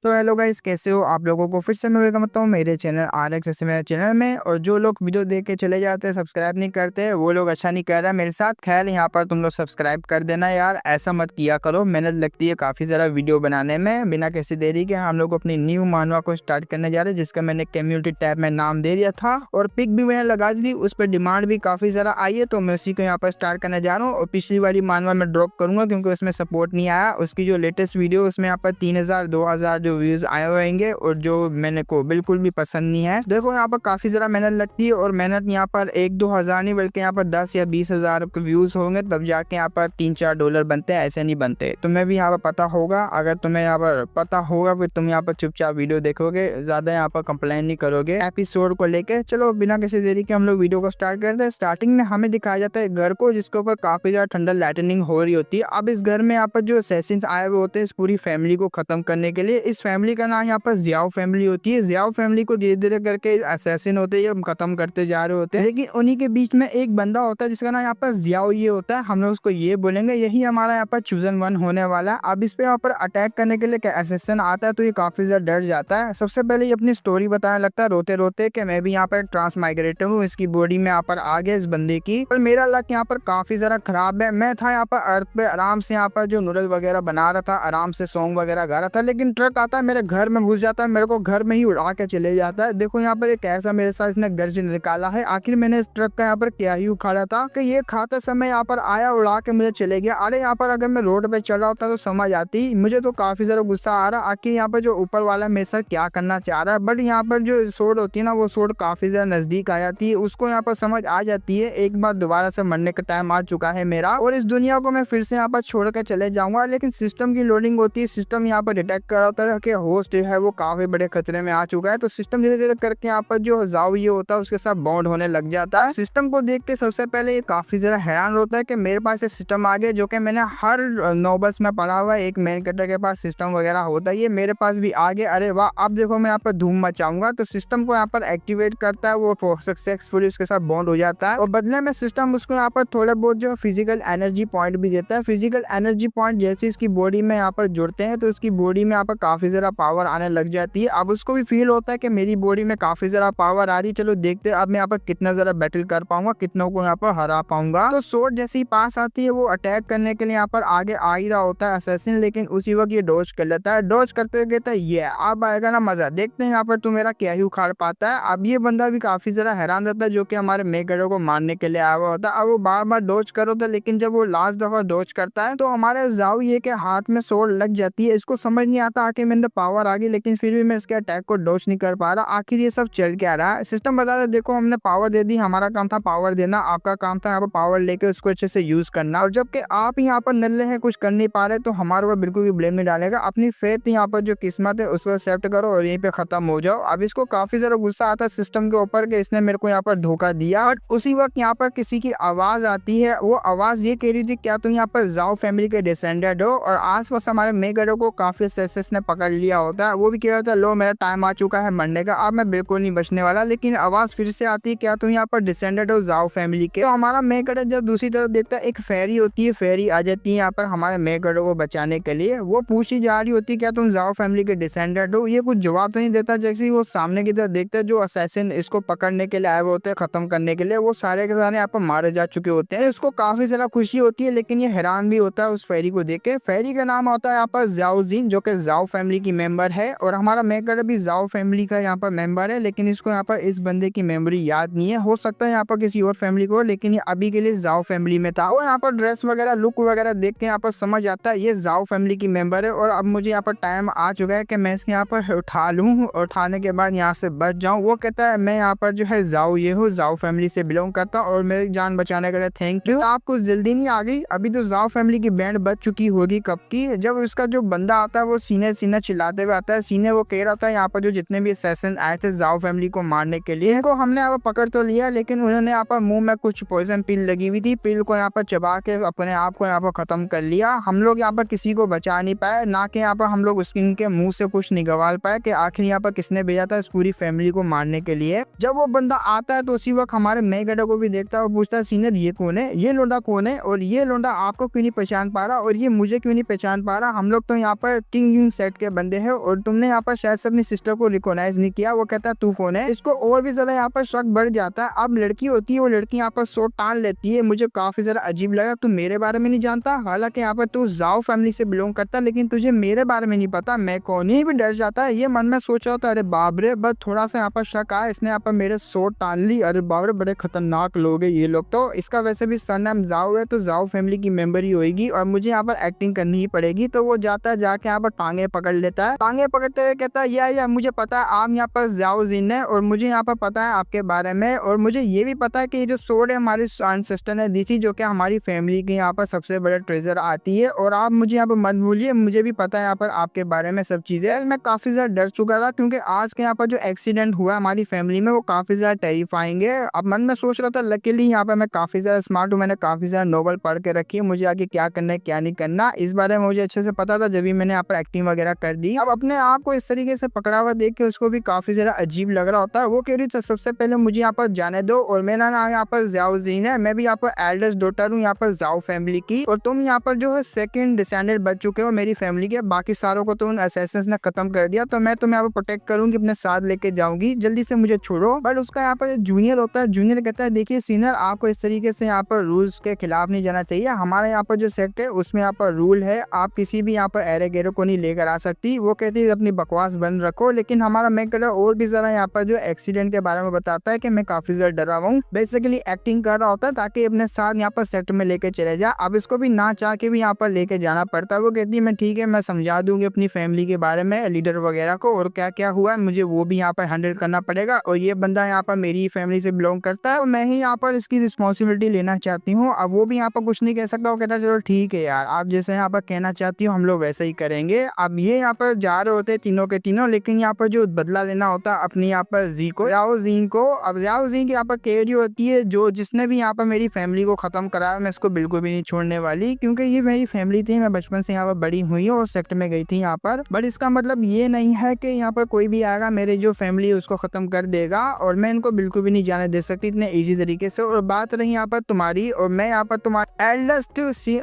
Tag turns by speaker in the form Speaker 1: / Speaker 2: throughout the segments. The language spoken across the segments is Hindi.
Speaker 1: तो हेलो गाइस, कैसे हो आप लोगों को फिर से मैं वेलकम करता हूँ मेरे चैनल RX मेरे चैनल में। और जो लोग वीडियो देख के चले जाते हैं, सब्सक्राइब नहीं करते, वो लोग अच्छा नहीं कर रहा मेरे साथ। खैर यहाँ पर तुम लोग सब्सक्राइब कर देना यार, ऐसा मत किया करो, मेहनत लगती है काफ़ी ज़्यादा वीडियो बनाने में। बिना किसी देरी के हम लोग अपनी न्यू मानवा को स्टार्ट करने जा रहे हैं, जिसका मैंने कम्युनिटी टैब में नाम दे दिया था और पिक भी मैंने लगा दी, उस पर डिमांड भी काफ़ी ज़्यादा आई है, तो मैं उसी को यहाँ पर स्टार्ट करने जा रहा हूँ। और पिछली वाली मानवा में ड्रॉप करूँगा क्योंकि उसमें सपोर्ट नहीं आया। उसकी जो लेटेस्ट वीडियो उसमें यहाँ पर 3000 2000 जो व्यूज़ आए हुए और जो मैंने को बिल्कुल भी पसंद नहीं है। देखो यहाँ पर काफी ज्यादा मेहनत लगती है और मेहनत यहाँ पर 1-2 हजार नहीं बल्कि यहाँ पर 10 या 20 हजार व्यूज होंगे तब जाके यहाँ पर $3-4 बनते हैं, ऐसे नहीं बनते। तुम्हें भी यहाँ पर पता होगा, अगर तुम्हें यहाँ पर पता होगा फिर तुम यहाँ पर चुपचाप वीडियो देखोगे, ज्यादा यहाँ पर कंप्लेन नहीं करोगे एपिसोड को लेके। चलो बिना किसी देरी के हम लोग वीडियो को स्टार्ट करते हैं। स्टार्टिंग में हमें दिखाया जाता है घर को, जिसके ऊपर काफी ज्यादा ठंडा लाइटनिंग हो रही होती है। अब इस घर में यहाँ पर जो असैसिन्स आए हुए होते हैं इस पूरी फैमिली को खत्म करने के लिए। इस फैमिली का नाम यहाँ पर जियाओ फैमिली होती है। जियाओ फैमिली को धीरे धीरे करके असैसिन होते हैं, खत्म करते जा रहे होते हैं, लेकिन उन्हीं के बीच में एक बंदा होता है जिसका नाम यहाँ पर जियाओ ये होता है। हम लोग उसको ये बोलेंगे, यही हमारा यहाँ पर चूजन वन होने वाला है। अब इस पे यहाँ पर अटैक करने के लिए असैसिन आता है तो ये काफी ज्यादा डर जाता है। सबसे पहले ये अपनी स्टोरी बताने लगता है रोते रोते कि मैं भी यहाँ पर ट्रांस माइग्रेटर हूँ, इसकी बॉडी में यहाँ पर आ गया इस बंदे की। और मेरा लक यहाँ पर काफी ज्यादा खराब है। मैं था यहाँ पर अर्थ पे आराम से यहाँ पर जो नूडल वगैरह बना रहा था, आराम से सॉन्ग वगैरह गा रहा था, लेकिन ट्रक आता है मेरे घर में घुस जाता है, मेरे को घर में ही उड़ा के चले जाता है। देखो यहाँ पर एक ऐसा मेरे साथ इसने गर्ज निकाला है। आखिर मैंने इस ट्रक का यहाँ पर क्या ही उखाड़ा था कि ये खाते समय यहाँ पर आया, उड़ा के मुझे चले गया। अरे यहाँ पर अगर मैं रोड पे चल रहा होता तो समझ आती। मुझे तो काफी ज्यादा गुस्सा आ रहा आखिर यहाँ पर जो ऊपर वाला मेरे साथ क्या करना चाह रहा है। बट यहाँ पर जो सोड होती है ना, वो सोड काफी ज्यादा नजदीक आ जाती है, उसको यहाँ पर समझ आ जाती है एक बार दोबारा से मरने का टाइम आ चुका है मेरा और इस दुनिया को मैं फिर से यहाँ पर छोड़ के चले जाऊंगा। लेकिन सिस्टम की लोडिंग होती है, सिस्टम यहाँ पर डिटेक्ट कर रहा होता है कि होस्ट है वो काफी बड़े खतरे में आ चुका है, तो सिस्टम धीरे धीरे करके यहाँ पर जो जाओ ये होता है उसके साथ बॉन्ड होने लग जाता है। सिस्टम को देख के सबसे पहले ये काफी ज्यादा हैरान होता है कि मेरे पास ये सिस्टम आ गया, जो कि मैंने हर नॉवेल्स में पढ़ा हुआ है। एक मेन कैरेक्टर के पास सिस्टम वगैरह होता है, ये मेरे पास भी आ गया। अरे वाह, अब देखो मैं यहाँ पर धूम मचाऊंगा। तो सिस्टम को यहाँ पर एक्टिवेट करता है, वो सक्सेसफुली उसके साथ बॉन्ड हो जाता है और बदले में सिस्टम उसको यहाँ पर थोड़ा बहुत जो फिजिकल एनर्जी पॉइंट भी देता है। फिजिकल एनर्जी पॉइंट जैसे इसकी बॉडी में यहाँ पर जुड़ते हैं तो उसकी बॉडी में यहाँ पर काफी ज्यादा पावर आने लग जाती है। अब उसको भी फील होता है कि मेरी बॉडी में काफी ज्यादा पावर आ रही। चलो देखते हैं अब मैं यहाँ पर कितना ज्यादा बैटल कर पाऊंगा, कितनों को यहाँ पर हरा पाऊंगा। तो सोर्ड जैसे ही पास आती है वो अटैक करने के लिए यहाँ पर आगे आ ही रहा होता है असैसिन, लेकिन उसी वक्त ये डॉज कर लेता है। डॉज करते कहता है ये अब आएगा ना मजा, देखते हैं यहाँ पर तू मेरा क्या ही उखाड़ पाता है। अब ये बंदा भी काफी ज्यादा हैरान रहता है जो कि हमारे मेगड़ो को मारने के लिए आया हुआ होता है। अब वो बार बार डॉज करो था, लेकिन जब वो लास्ट दफा डॉज करता है तो हमारे जाओ ये के हाथ में सोर्ड लग जाती है। इसको समझ नहीं आता आखिर मेरे पावर आ गई, लेकिन फिर भी मैं इसके अटैक को डॉज नहीं कर पा रहा। आखिर ये सब चल क्या रहा है। सिस्टम बता दे, देखो हमने पावर दे दी, हमारा काम था पावर देना, आपका काम था यहाँ पर पावर लेके उसको अच्छे से यूज करना। और जबकि आप यहाँ पर नल्ले हैं, कुछ कर नहीं पा रहे, तो हमारे ऊपर बिल्कुल भी ब्लेम नहीं डालेगा। अपनी फेथ यहाँ पर जो किस्मत है उसको एक्सेप्ट करो और यहीं पे खत्म हो जाओ। अब इसको काफी ज्यादा गुस्सा आता है सिस्टम के ऊपर कि इसने मेरे को यहाँ पर धोखा दिया। और उसी वक्त यहाँ पर किसी की आवाज आती है, वो आवाज ये कह रही थी क्या तुम यहाँ पर जाओ फैमिली के डिसेंडेंट हो। और आसपास हमारे मेगड़ो को काफी सेसेस ने पकड़ लिया होता है। वो भी कह रहा था लो मेरा टाइम आ चुका है मरने का, अब मैं बिल्कुल नहीं बचने वाला। लेकिन आवाज फिर से आती है क्या तुम यहाँ पर डिसेंडेंट हो जाओ फैमिली के। तो हमारा मेगड़ो जब दूसरी तरफ देखता है एक फेरी होती है, फेरी आ जाती है यहाँ पर हमारे मेगड़ो को बचाने के लिए। वो पूछी जा रही होती है क्या तुम जाओ फैमिली के डिसेंडेंट हो। ये कुछ जवाब तो नहीं देता। जैसे ही वो सामने की तरफ देखता है जो असैसिन इसको पकड़ने के लिए आए हुए होते हैं, खत्म करने के लिए, वो सारे के सारे यहाँ पर मारे जा चुके होते हैं। उसको काफी ज्यादा खुशी होती है, लेकिन ये हैरान भी होता है उस फेरी को देख के। फेरी का नाम होता है यहाँ पर जाओ जीन, जो कि जाओ फैमिली की मेंबर है। और हमारा मेगड़ो भी जाओ फैमिली का यहाँ पर मेंबर है, लेकिन इसको यहाँ पर इस बंदे की मेमोरी याद नहीं है। हो सकता है यहाँ पर किसी और फैमिली को, लेकिन ये अभी के लिए जाओ फैमिली में था। और यहाँ पर ड्रेस वगैरह लुक वगैरह देख के यहाँ पर समझ आता है ये जाओ फैमिली की मेंबर है। और अब मुझे यहाँ पर टाइम आ चुका है कि मैं इसके यहाँ पर उठा लूँ और उठाने के बाद यहाँ से बच जाऊँ। वो कहता है मैं यहाँ पर जो है जाओ ये हूँ, जाओ फैमिली से बिलोंग करता और मेरी जान बचाने के लिए थैंक यू। आपको जल्दी नहीं आ गई, अभी तो जाओ फैमिली की बैंड बच चुकी होगी कब की। जब इसका जो बंदा आता है वो सीने सीने चिल्लाते हुए आता है। सीने वो कह रहा था यहाँ पर जो जितने भी असैसिन आए थे जाओ फैमिली को मारने के लिए, इनको हमने यहाँ पर पकड़ तो लिया, लेकिन उन्होंने यहाँ पर मुंह में कुछ पॉइजन पिल लगी हुई थी, पिल को यहाँ पर चबा के अपने आप को यहाँ पर खत्म कर लिया। हम लोग यहाँ पर किसी को बचा नहीं पाए, ना कि यहाँ पर हम लोग उसके इनके मुंह से कुछ निगवाल पाए कि आखिर यहाँ पर किसने भेजा था इस पूरी फैमिली को मारने के लिए। जब वो बंदा आता है तो उसी वक्त हमारे मेगड़ो को भी देखता है और पूछता है सीनियर ये कौन है, ये लोंडा कौन है, और ये लोंडा आपको क्यों नहीं पहचान पा रहा और ये मुझे क्यों नहीं पहचान पा रहा। हम लोग तो यहाँ पर किंग सेट के बंदे हैं और तुमने यहाँ पर शायद से अपनी सिस्टर को रिकॉग्नाइज नहीं किया। वो कहता है तू कौन है। इसको और भी ज्यादा यहाँ पर शक बढ़ जाता है। अब लड़की होती है, वो लड़की यहाँ पर शॉट टान लेती है। मुझे काफी ज्यादा अजीब लगा, तू मेरे बारे में नहीं जानता, हालांकि यहाँ पर तू जाओ फैमिली से बिलोंग करता, लेकिन तुझे मेरे बारे में नहीं पता मैं कौन। ही भी डर जाता है। ये मन में सोच रहा था अरे बाप रे, बस थोड़ा सा यहाँ पर शक आया, इसने यहाँ पर मेरे शॉट टान ली। अरे बाप रे, बड़े खतरनाक लोग है ये लोग। तो इसका वैसे भी सरनाम जाओ है, तो जाओ फैमिली की मेंबर ही होगी और मुझे यहाँ पर एक्टिंग करनी ही पड़ेगी। तो वो जाता है, जाके यहाँ पर टांगे पकड़ लेता है। टांगे पकड़ते हुए कहता है या मुझे पता है आप यहाँ पर जाओ जिन है और मुझे यहाँ पर पता है आपके बारे में, और मुझे ये भी पता है कि ये जो सोड है हमारी एंसेस्टर ने दी थी, जो कि हमारी फैमिली के यहाँ पर सबसे बड़ा ट्रेजर आती है। और आप मुझे यहाँ पर मत भूलिए, मुझे भी पता है यहाँ पर आपके बारे में सब चीजें। मैं काफी ज्यादा डर चुका था क्योंकि आज के यहाँ पर जो एक्सीडेंट हुआ हमारी फैमिली में वो काफी ज्यादा टेरिफाइंग है। अब मन में सोच रहा था लकीली यहाँ पर मैं काफी ज्यादा स्मार्ट हूँ, मैंने काफी ज्यादा नोबल पढ़ के रखी है, मुझे आगे क्या करना है क्या नहीं करना इस बारे में मुझे अच्छे से पता था, जब भी मैंने यहाँ पर एक्टिंग वगैरह कर दी। अब अपने आप को इस तरीके से पकड़ा हुआ देख के उसको भी काफी ज्यादा अजीब लग रहा होता है। वो कह रही था सबसे पहले मुझे यहाँ पर जाने दो और मेरा नाम यहाँ पर जाओ जीन है, मैं भी यहाँ पर एल्डेस्ट डॉटर हूँ यहाँ पर जाओ फैमिली की, और तुम यहाँ पर जो है सेकंड डिसेंडेंट बच चुके हो मेरी फैमिली के। बाकी सारों को तो उन असैसिन्स ने खत्म कर दिया, तो मैं तुम्हें यहाँ पर प्रोटेक्ट करूंगी, अपने साथ लेके जाऊंगी, जल्दी से मुझे छोड़ो। बट उसका यहाँ पर जूनियर होता है, जूनियर कहता है देखिए सीनियर, आपको इस तरीके से यहाँ पर रूल्स के खिलाफ नहीं जाना चाहिए। हमारे यहाँ पर जो सेक्ट है उसमें यहाँ पर रूल है, आप किसी भी यहाँ पर एरे गेरो को नहीं लेकर आ सकती। वो कहती है अपनी बकवास बंद रखो। लेकिन हमारा मेकर और भी जरा यहाँ पर जो एक्सीडेंट के बारे में बताता है कि मैं काफी ज्यादा डरा हुआ हूँ, बेसिकली एक्टिंग कर रहा होता है ताकि अपने साथ यहाँ पर सेक्ट में लेके चले जाए। अब इसको भी ना चाह के भी यहाँ पर लेके जाना पड़ता है। वो कहती है मैं ठीक है, मैं समझा दूंगी अपनी फैमिली के बारे में, लीडर वगैरह को, और क्या क्या हुआ मुझे वो भी यहाँ पर हैंडल करना पड़ेगा। और ये बंदा यहाँ पर मेरी फैमिली से बिलोंग करता है और मैं ही यहाँ पर इसकी रिस्पॉन्सिबिलिटी लेना चाहती हूँ। अब वो भी यहाँ पर कुछ नहीं कह सकता। वो कहता है चलो ठीक है यार, आप जैसे यहाँ पर कहना चाहती हो हम लोग वैसे ही करेंगे। अब ये यहाँ पर जा रहे होते तीनों के तीनों, लेकिन यहाँ पर जो बदला लेना होता है अपनी यहाँ पर जी को, जाओ जीन को। अब जाओ जीन की यहाँ पर केरी होती है, जो जिसने भी यहाँ पर मेरी फैमिली को खत्म कराया मैं इसको बिल्कुल भी नहीं छोड़ने वाली, क्योंकि ये मेरी फैमिली थी, मैं बचपन से यहाँ पर बड़ी हुई हूँ और सेक्ट में गई थी यहाँ पर। बट इसका मतलब ये नहीं है कि यहाँ पर कोई भी आएगा मेरी जो फैमिली है उसको खत्म कर देगा, और मैं इनको बिल्कुल भी नहीं जाने दे सकती इतने ईजी तरीके से। और बात रही यहाँ पर तुम्हारी, और मैं यहाँ पर तुम्हारी एल्डेस्ट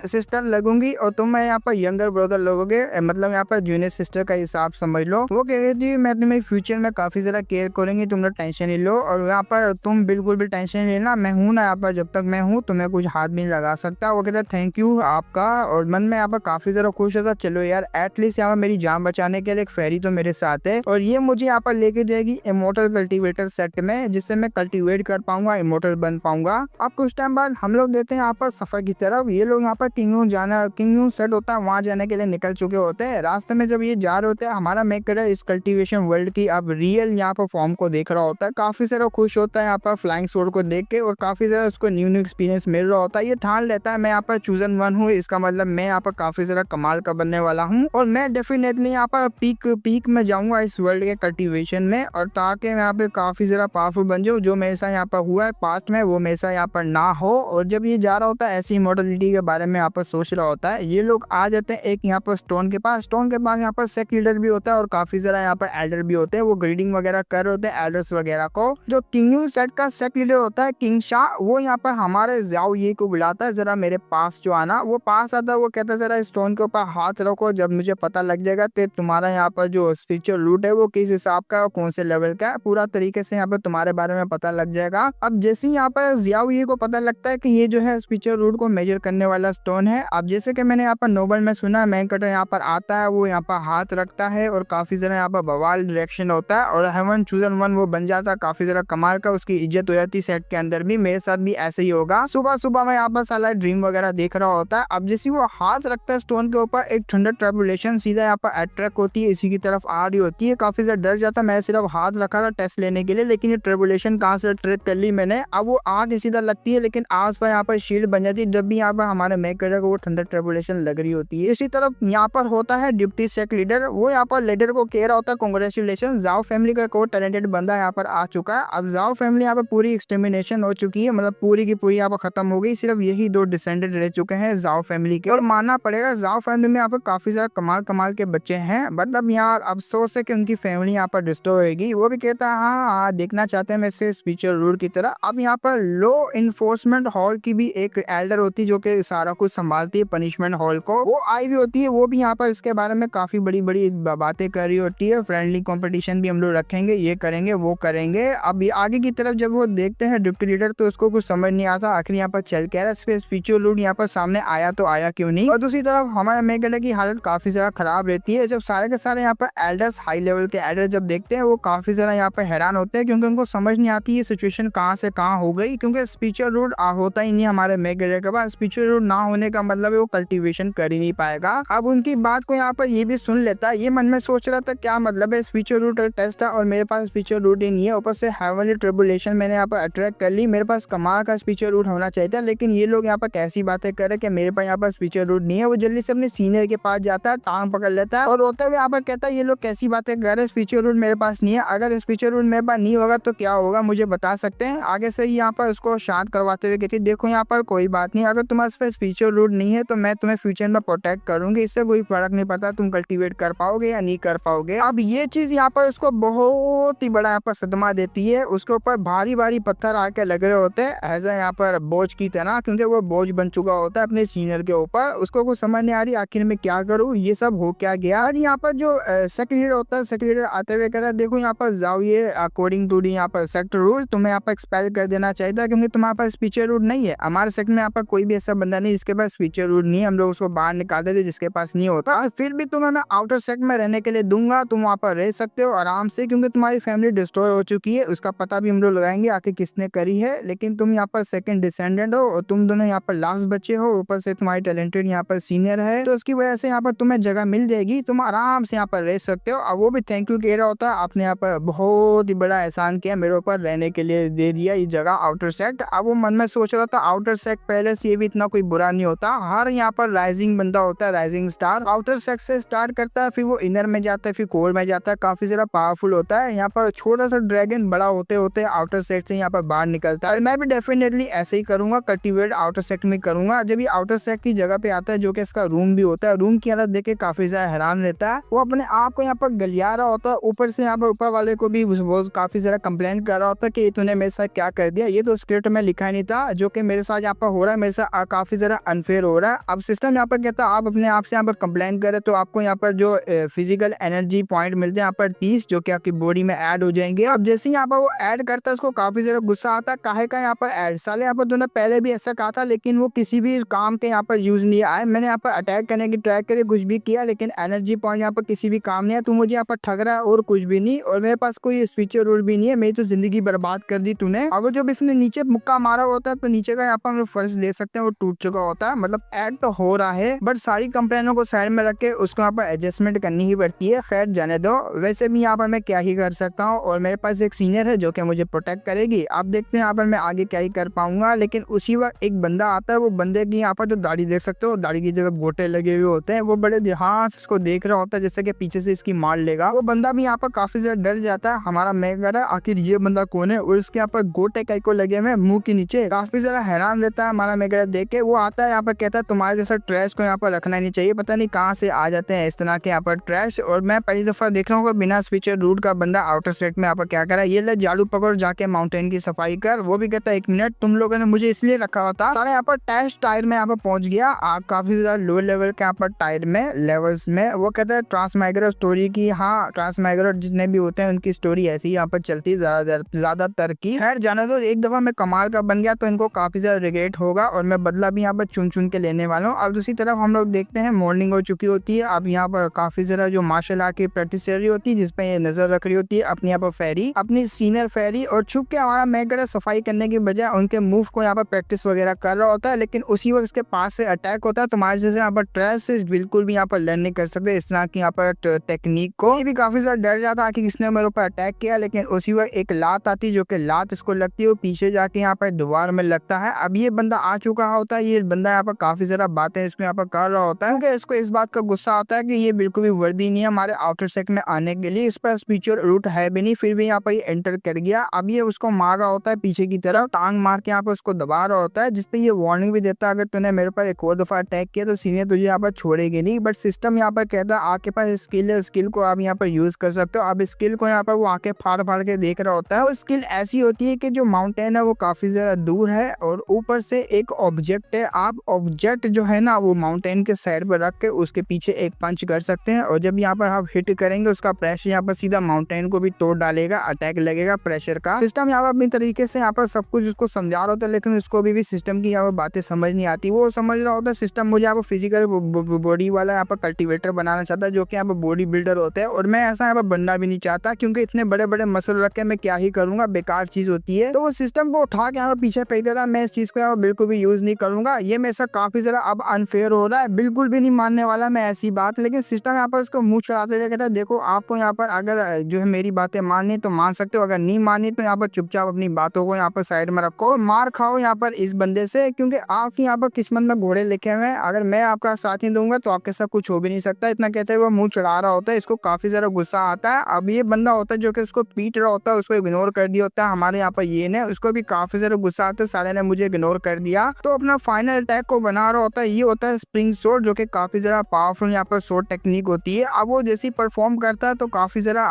Speaker 1: सिस्टर लगूंगी और तुम यहाँ पर यंगर ब्रदर लोगोगे, मतलब यहाँ पर जूनियर सिस्टर का हिसाब समझ लो। वो कह रही थी मैं तुम्हें फ्यूचर में काफी ज्यादा केयर करूंगी, तुम लोग टेंशन नहीं लो, और यहाँ पर तुम बिल्कुल भी टेंशन नहीं लेना, मैं हूँ ना यहाँ पर, जब तक मैं हूँ तुम्हें कुछ हाथ भी नहीं लगा सकता। वो कहता थैंक यू आपका, और मन में यहाँ पर काफी ज्यादा खुश होता, चलो यार एटलीस्ट यहाँ पर मेरी जान बचाने के लिए एक फेरी तो मेरे साथ है, और ये मुझे यहाँ पर लेके जाएगी इमोर्टल कल्टीवेटर सेट में, जिससे मैं कल्टीवेट कर पाऊंगा, इमोर्टल बन पाऊंगा। अब कुछ टाइम बाद हम लोग देते हैं यहाँ पर सफर की तरफ। ये लोग यहाँ पर किंगयू सेट होता है वहां जाने के लिए निकल चुके होते हैं। रास्ते में जब ये जा रहे होते हैं हमारा मेकर इस कल्टीवेशन वर्ल्ड की अब रियल यहाँ पर फॉर्म को देख रहा होता है, काफी सारा खुश होता है यहाँ पर फ्लाइंग सोड को देख के, और काफी ज्यादा उसको न्यू एक्सपीरियंस मिल रहा होता है। ये ठान लेता है मैं यहाँ पर चूजन वन हूँ, इसका मतलब मैं यहाँ पर काफी ज्यादा कमाल का बनने वाला हूँ, और मैं डेफिनेटली यहाँ पर पीक में जाऊंगा इस वर्ल्ड के कल्टीवेशन में, और ताकि मैं यहाँ पे काफी ज्यादा पावरफुल बन जाऊँ। जो मेरे साथ यहाँ पर हुआ है पास्ट में वो मेरे साथ यहाँ पर ना हो। और जब ये जा रहा होता है ऐसी इमॉर्टलिटी के बारे में यहाँ पर सोच रहा होता है, ये लोग आ जाते हैं एक यहाँ पर स्टोन के पास यहाँ पर सेक्ट लीडर भी होता है और काफी ज्यादा यहाँ पर एल्डर भी होते हैं। वो ग्रीडिंग वगैरह कर रहे होते हैं एल्डर्स वगैरह को। जो किंगयू सेट का सेक्ट लीडर होता है किंग शाह, वो यहाँ पर हमारे जाओ ये को बुलाता है जरा मेरे पास जो आना। वो पास आता है, वो कहता है जरा स्टोन के ऊपर हाथ रखो, जब मुझे पता लग जाएगा तो तुम्हारा यहाँ पर जो स्पिरिचुअल रूट है वो किस हिसाब का और कौन से लेवल का है, पूरा तरीके से यहाँ पर तुम्हारे बारे में पता लग जाएगा। अब जैसे ही यहाँ पर जियाओ ये को पता लगता है कि ये जो है स्पिरिचुअल रूट को मेजर करने वाला स्टोन है। अब जैसे कि मैंने यहाँ पर नोबल में सुना मैन कटर यहाँ पर आता है, वो यहाँ पर हाथ रखता है और काफी ज्यादा यहाँ पर बवाल रिएक्शन होता है, और हेवन चूजन वन वो बन जाता है काफी ज्यादा कमाल का, उसकी इज्जत हो जाती सेट के अंदर भी। मेरे साथ भी ऐसे ही होगा। सुबह सुबह में यहाँ पर साला ड्रीम वगैरह देख रहा होता है। अब जैसे वो हाथ रखता है स्टोन के ऊपर, एक थंडर ट्रबुलेशन सीधा यहाँ पर अट्रैक्ट होती है, इसी की तरफ आ रही होती है। काफी ज्यादा डर जाता है, मैं सिर्फ हाथ रखा था टेस्ट लेने के लिए, लेकिन ये ट्रबुलेशन कहाँ से ट्रैक कर ली मैंने। अब वो आग सीधा लगती है, लेकिन आस पर यहाँ पर शील्ड बन जाती है जब भी यहाँ पर हमारे मेकर को वो थंडर ट्रबुलेशन लग रही होती है। इसी तरफ यहाँ पर होता है डिप्टी सेक्ट लीडर, वो यहाँ पर लीडर को कह रहा होता है कांग्रेचुलेशन, जाओ फैमिली का कोई टैलेंटेड बंदा यहाँ पर आ चुका है। अब जाओ फैमिली यहाँ पर पूरी एक्सटर्मिनेशन हो चुकी है, मतलब पूरी की पूरी यहाँ पर खत्म हो गई, सिर्फ यही दो डिसेंडेंट रह चुके हैं जाओ फैमिली के। और मानना पड़ेगा जाओ फैमिली में यहाँ पर काफी ज्यादा कमाल के बच्चे हैं, मतलब यहाँ अफसोस है कि उनकी फैमिली यहाँ पर डिस्ट्रॉय होगी। वो भी कहता है हाँ देखना चाहते हैं मैं इसे स्पिरिचुअल रूट की तरह। अब यहाँ पर लो इन्फोर्समेंट हॉल की भी एक एल्डर होती है जो कि सारा कुछ संभालती है पनिशमेंट हॉल को, वो आई हुई होती है। वो भी यहाँ पर इसके बारे में काफी काफ़ी बड़ी-बड़ी बातें कर रही होती है, फ्रेंडली कंपटीशन भी हम लोग रखेंगे, ये करेंगे, वो करेंगे। अब ये आगे की तरफ जब वो देखते हैं डिप्टी लीडर तो उसको कुछ समझ नहीं आता आखिर यहाँ पर चल क्या रहा है, स्पेस फीचर लूट यहाँ पर सामने आया तो आया क्यों नहीं। और दूसरी तरफ हमारे मेगेडा की हालत काफ़ी ज़्यादा खराब रहती है। जब सारे के सारे यहाँ पर एल्डर्स, हाई लेवल के एल्डर्स जब देखते हैं वो काफ़ी ज़्यादा यहाँ पर हैरान होते हैं, क्योंकि उनको समझ नहीं आती ये सिचुएशन कहाँ से कहाँ हो गई, क्योंकि स्पीचर रूट होता ही नहीं हमारे मेगेडा के पास। स्पीचर रूट ना होने का मतलब है वो कल्टीवेशन कर ही नहीं पाएगा। अब उनकी बात को यहाँ पर ये भी सुन लेता है, ये मन में सोच रहा था क्या मतलब है, स्पीचर रूट टेस्ट था और मेरे पास स्पीचर रूट ही नहीं है, ऊपर से हेवनली ट्रिबुलेशन मैंने यहाँ पर अट्रैक्ट कर ली, मेरे पास कमाल का स्पीचर रूट होना चाहिए था। लेकिन ये लोग यहाँ पर कैसी बातें कर रहे हैं कि मेरे पास यहाँ पर स्पीचर रूट नहीं है। वो जल्दी से अपने सीनियर के पास जाता है, टांग पकड़ लेता है और रोते हुए यहाँ पर कहता है ये लोग कैसी बातें कर रहे हैं, स्पीचर रूट मेरे पास नहीं है। अगर स्पीचर रूट मेरे पास नहीं होगा तो क्या होगा मुझे बता सकते हैं। आगे से यहाँ पर उसको शांत करवाते हुए कहती देखो यहाँ पर कोई बात नहीं, अगर तुम्हारे पास स्पीचर रूट नहीं है तो मैं तुम्हें फ्यूचर में प्रोटेक्ट करूंगी, इससे कोई फर्क नहीं पड़ता तुम कल्टीवेट कर पाओगे या नहीं कर पाओगे। अब ये चीज यहाँ पर उसको बहुत ही बड़ा यहाँ पर सदमा देती है। उसके ऊपर भारी भारी पत्थर आके लग रहे होते हैं ऐसा यहाँ पर बोझ की तरह, क्योंकि वो बोझ बन चुका होता है अपने सीनियर के ऊपर। उसको कुछ समझ नहीं आ रही आखिर में क्या करूँ, ये सब हो क्या गया। और यहाँ पर जो सेक्रेटरी होता है, सेक्रेटरी आते हुए कहता है देखो यहाँ पर जाओ, ये अकॉर्डिंग टू दी यहाँ पर सेक्टर रूल तुम्हें यहाँ पर एक्सपायर कर देना चाहिए था, क्योंकि तुम्हारे पास स्पीचर रूट नहीं है। हमारे सेक्टर में यहाँ पर कोई भी ऐसा बंदा नहीं जिसके पास स्पीचर रूट नहीं है, हम लोग उसको बाहर निकाल देते जिसके पास नहीं होता। और फिर भी तुम्हें मैं आउटर सेक्टर में रहने के लिए दूंगा, तुम वहाँ पर रह सकते हो आराम से, क्योंकि तुम्हारी फैमिली डिस्ट्रॉय हो चुकी है, उसका पता भी हम लोग लगाएंगे आखिर किसने करी है। लेकिन तुम यहाँ पर सेकंड डिसेंडेंट हो और तुम दोनों यहाँ पर लास्ट बच्चे हो, ऊपर से तुम्हारी टैलेंटेड यहाँ पर सीनियर है, तो उसकी वजह से यहाँ पर तुम्हें जगह मिल जाएगी, तुम आराम से यहाँ पर रह सकते हो। और वो भी थैंक यू कह रहा होता है, आपने यहाँ पर बहुत ही बड़ा एहसान किया मेरे ऊपर, रहने के लिए दे दिया ये जगह आउटर सेक्ट। अब वो मन में सोच रहा था आउटर सेक्ट पहले से ये भी इतना कोई बुरा नहीं होता, हर यहाँ पर राइजिंग बंदा होता है, राइजिंग स्टार आउटर सेक्ट से स्टार्ट करता है, फिर वो इनर में जाता है, फिर कोर में जाता है, काफी ज्यादा पावरफुल होता है। यहाँ पर छोटा सा ड्रैगन बड़ा होते होते आउटर सेक्ट से यहाँ पर बाहर निकलता है। मैं भी डेफिनेटली ऐसे ही करूंगा, कल्टीवेट आउटर सेक्ट में करूंगा। जब ये आउटर सेक्ट की जगह पे आता है जो कि इसका रूम भी होता है, रूम की हालत देख के काफी ज्यादा हैरान रहता है। वो अपने आप को यहाँ पर गलिया रहा होता है, ऊपर से यहाँ पर ऊपर वाले को भी वो काफी ज्यादा कंप्लेन कर रहा होता है कि तूने मेरे साथ क्या कर दिया, ये तो स्क्रिप्ट में लिखा नहीं था, जो कि मेरे साथ यहाँ पर हो रहा है, मेरे साथ काफी ज्यादा अनफेयर हो रहा है। अब सिस्टम यहाँ पर कहता है आप अपने आप से यहाँ पर कंप्लेन करें तो आपको यहाँ पर जो फिजिकल एनर्जी पॉइंट मिलते हैं यहाँ पर 30, जो कि आपकी बॉडी में ऐड हो जाएंगे। अब जैसे ही यहाँ पर वो ऐड करता है उसको काफी ज्यादा गुस्सा आता है, काहे का यहाँ पर ऐड, साले यहाँ पर तूने पहले भी ऐसा कहा था लेकिन वो किसी भी काम के यहाँ पर यूज नहीं आया, मैंने यहाँ पर अटैक करने की ट्राई करी, कुछ भी किया लेकिन एनर्जी पॉइंट यहाँ पर किसी भी काम नहीं है, तू मुझे यहाँ पर ठग रहा है और कुछ भी नहीं, और मेरे पास कोई स्पीचर रूल भी नहीं है, मेरी तो जिंदगी बर्बाद कर दी तूने। अगर जब इसने नीचे मुक्का मारा होता है तो नीचे का यहाँ पर हम लोग फर्श ले सकते हैं, वो टूट चुका होता है, मतलब ऐड तो हो रहा है बट सारी कंप्लेनों को साइड में रख के उसको यहाँ पर एडजस्टमेंट करनी ही पड़ती है। खैर जाने दो, वैसे भी यहाँ पर मैं क्या ही कर सकता हूँ, और मेरे पास एक सीनियर है जो कि मुझे प्रोटेक्ट करेगी। आप देखते हैं यहाँ पर मैं आगे क्या ही कर पाऊंगा। लेकिन उसी वक्त एक बंदा आता है, वो बंदे की यहाँ पर जो दाढ़ी देख सकते हो, दाढ़ी की जगह गोटे लगे हुए होते हैं, वो बड़े ध्यान से इसको देख रहा होता है जैसे कि पीछे से इसकी मार लेगा। वो बंदा भी यहाँ पर काफी ज्यादा डर जाता है, हमारा मैगर है आखिर ये बंदा कौन है, और उसके यहाँ पर गोटे कई को लगे हुए मुंह के नीचे, काफी ज्यादा हैरान रहता है हमारा मैगर देख के। वो आता है यहाँ पर कहता है तुम्हारे जैसा ट्रैश को यहाँ पर रखना नहीं चाहिए, पता नहीं कहाँ से आ जाते हैं इस तरह के यहाँ पर ट्रैश। और मैं पहली दफा देख रहा हूँ बिना स्पीचर रूट का बंदा आउटर स्टेट में यहाँ पर क्या कर रहा है, ये ले जालू पकड़ जाके माउंटेन की सफाई कर। वो भी कहता है 1 मिनट, तुम लोगों ने मुझे इसलिए रखा हुआ था, सारे यहाँ पर टेस्ट टायर में यहाँ पर पहुंच गया, काफी ज्यादा लो लेवल के यहाँ पर टायर में लेवल्स में। वो कहता है ट्रांसमाइग्रेट स्टोरी की, हाँ ट्रांसमाइग्रेट जितने भी होते हैं उनकी स्टोरी ऐसी यहाँ पर चलती ज्यादातर की। खैर जाने दो, एक दफा मैं कमाल का बन गया तो इनको काफी ज्यादा रिग्रेट होगा और मैं बदला भी यहाँ पर चुन चुन के लेने वाला हूँ। अब दूसरी तरफ हम लोग देखते हैं मॉर्निंग हो चुकी होती है, अब यहाँ पर काफी ज्यादा जो मार्शल आर्ट की प्रैक्टिस चल रही होती है जिसपे ये नजर रख रही होती है अपनी यहाँ पर फेरी, अपनी सीनियर फेरी, और छुप के हमारा मैगर सफाई करने की बजाय उनके मूव को यहाँ पर प्रैक्टिस वगैरह कर रहा होता है। लेकिन उसी वक्त इसके पास से अटैक होता है, तुम्हारे जैसे यहाँ पर ट्रेस बिल्कुल भी यहाँ पर लर्न नहीं कर सकते इस तरह की यहाँ पर टेक्निक को। ये भी काफी ज्यादा डर जाता है कि किसने मेरे ऊपर अटैक किया, लेकिन उसी वक्त एक लात आती है जो कि लात इसको लगती है, वो पीछे जाके यहाँ पर दीवार में लगता है। अब ये बंदा आ चुका होता है, ये बंदा यहाँ पर काफी ज्यादा बातें इसको यहाँ पर कर रहा होता है, क्योंकि इसको इस बात का गुस्सा आता है कि ये बिल्कुल भी वर्दी नहीं है हमारे आउटर सेक्टर में आने के लिए, इस पर स्पीचर रूट है भी नहीं, फिर भी यहाँ पर ये एंटर कर गया। अब ये उसको मार रहा होता है पीछे की तरफ, टांग मार के यहाँ पर उसको दबा रहा होता है, जिसपे ये वार्निंग भी देता है अगर तूने मेरे पर एक और दफा अटैक किया तो सीनियर तुझे यहाँ पर छोड़ेगी नहीं। बट सिस्टम यहाँ पर कहता है आपके पास स्किल है, स्किल को आप यहाँ पर यूज कर सकते हो। अब स्किल को यहाँ पर वो आके फाड़ फाड़ के देख रहा होता है। वो स्किल ऐसी होती है कि जो माउंटेन है वो काफी ज्यादा दूर है और ऊपर से एक ऑब्जेक्ट है, आप ऑब्जेक्ट जो है ना वो माउंटेन के साइड पर रख के उसके पीछे एक पंच पंच कर सकते हैं और जब यहाँ पर आप हिट करेंगे उसका प्रेशर यहाँ पर सीधा माउंटेन को भी तोड़ डालेगा, अटैक लगेगा प्रेशर का। सिस्टम यहाँ पर अपनी तरीके से यहाँ पर सब कुछ उसको समझा रहा होता है, लेकिन उसको भी सिस्टम की यहाँ पर बातें समझ नहीं आती। वो समझ रहा होता है सिस्टम मुझे यहाँ पर फिजिकल बॉडी वाला यहाँ पर कल्टिवेटर बनाना चाहता है, जो कि यहाँ पर बॉडी बिल्डर होते हैं, और मैं ऐसा यहाँ पर बनना भी नहीं चाहता क्योंकि इतने बड़े बड़े मसल रख के मैं क्या ही करूंगा, बेकार चीज होती है। तो वो सिस्टम को उठा के यहाँ पर पीछे फेंक देता है। मैं इस चीज को यहाँ पर बिल्कुल भी यूज नहीं करूंगा। ये मेरे साथ काफी ज्यादा अब अनफेयर हो रहा है, बिल्कुल भी नहीं मानने वाला मैं ऐसी बात। लेकिन सिस्टम यहाँ पर उसको मुंह चढ़ाते हुए कहता है देखो आपको यहाँ पर अगर जो है मेरी बातें माननी तो मान सकते हो, अगर नहीं माननी तो यहाँ पर चुपचाप अपनी बातों को यहाँ पर साइड में रखो, मार खाओ यहाँ पर इस बंदे से, क्योंकि आप यहाँ पर किस्मत में घोड़े लिखे हुए हैं। अगर मैं आपका साथ नहीं दूंगा तो आपके साथ कुछ हो भी नहीं सकता। इतना कहते हुए वो मुंह चढ़ा रहा होता है। इसको काफी ज्यादा गुस्सा आता है। अब ये बंदा होता है जो कि उसको पीट रहा होता है, उसको इग्नोर कर दिया होता है। हमारे यहाँ पर ये ने उसको भी काफी ज्यादा गुस्सा आता है, साले ने मुझे इग्नोर कर दिया। तो अपना फाइनल अटैक को बना रहा होता है। ये होता है स्प्रिंग शॉट, जो कि काफी ज्यादा पावरफुल यहाँ पर शॉट टेक्निक होती है। अब वो जैसी परफॉर्म करता है तो काफी ज्यादा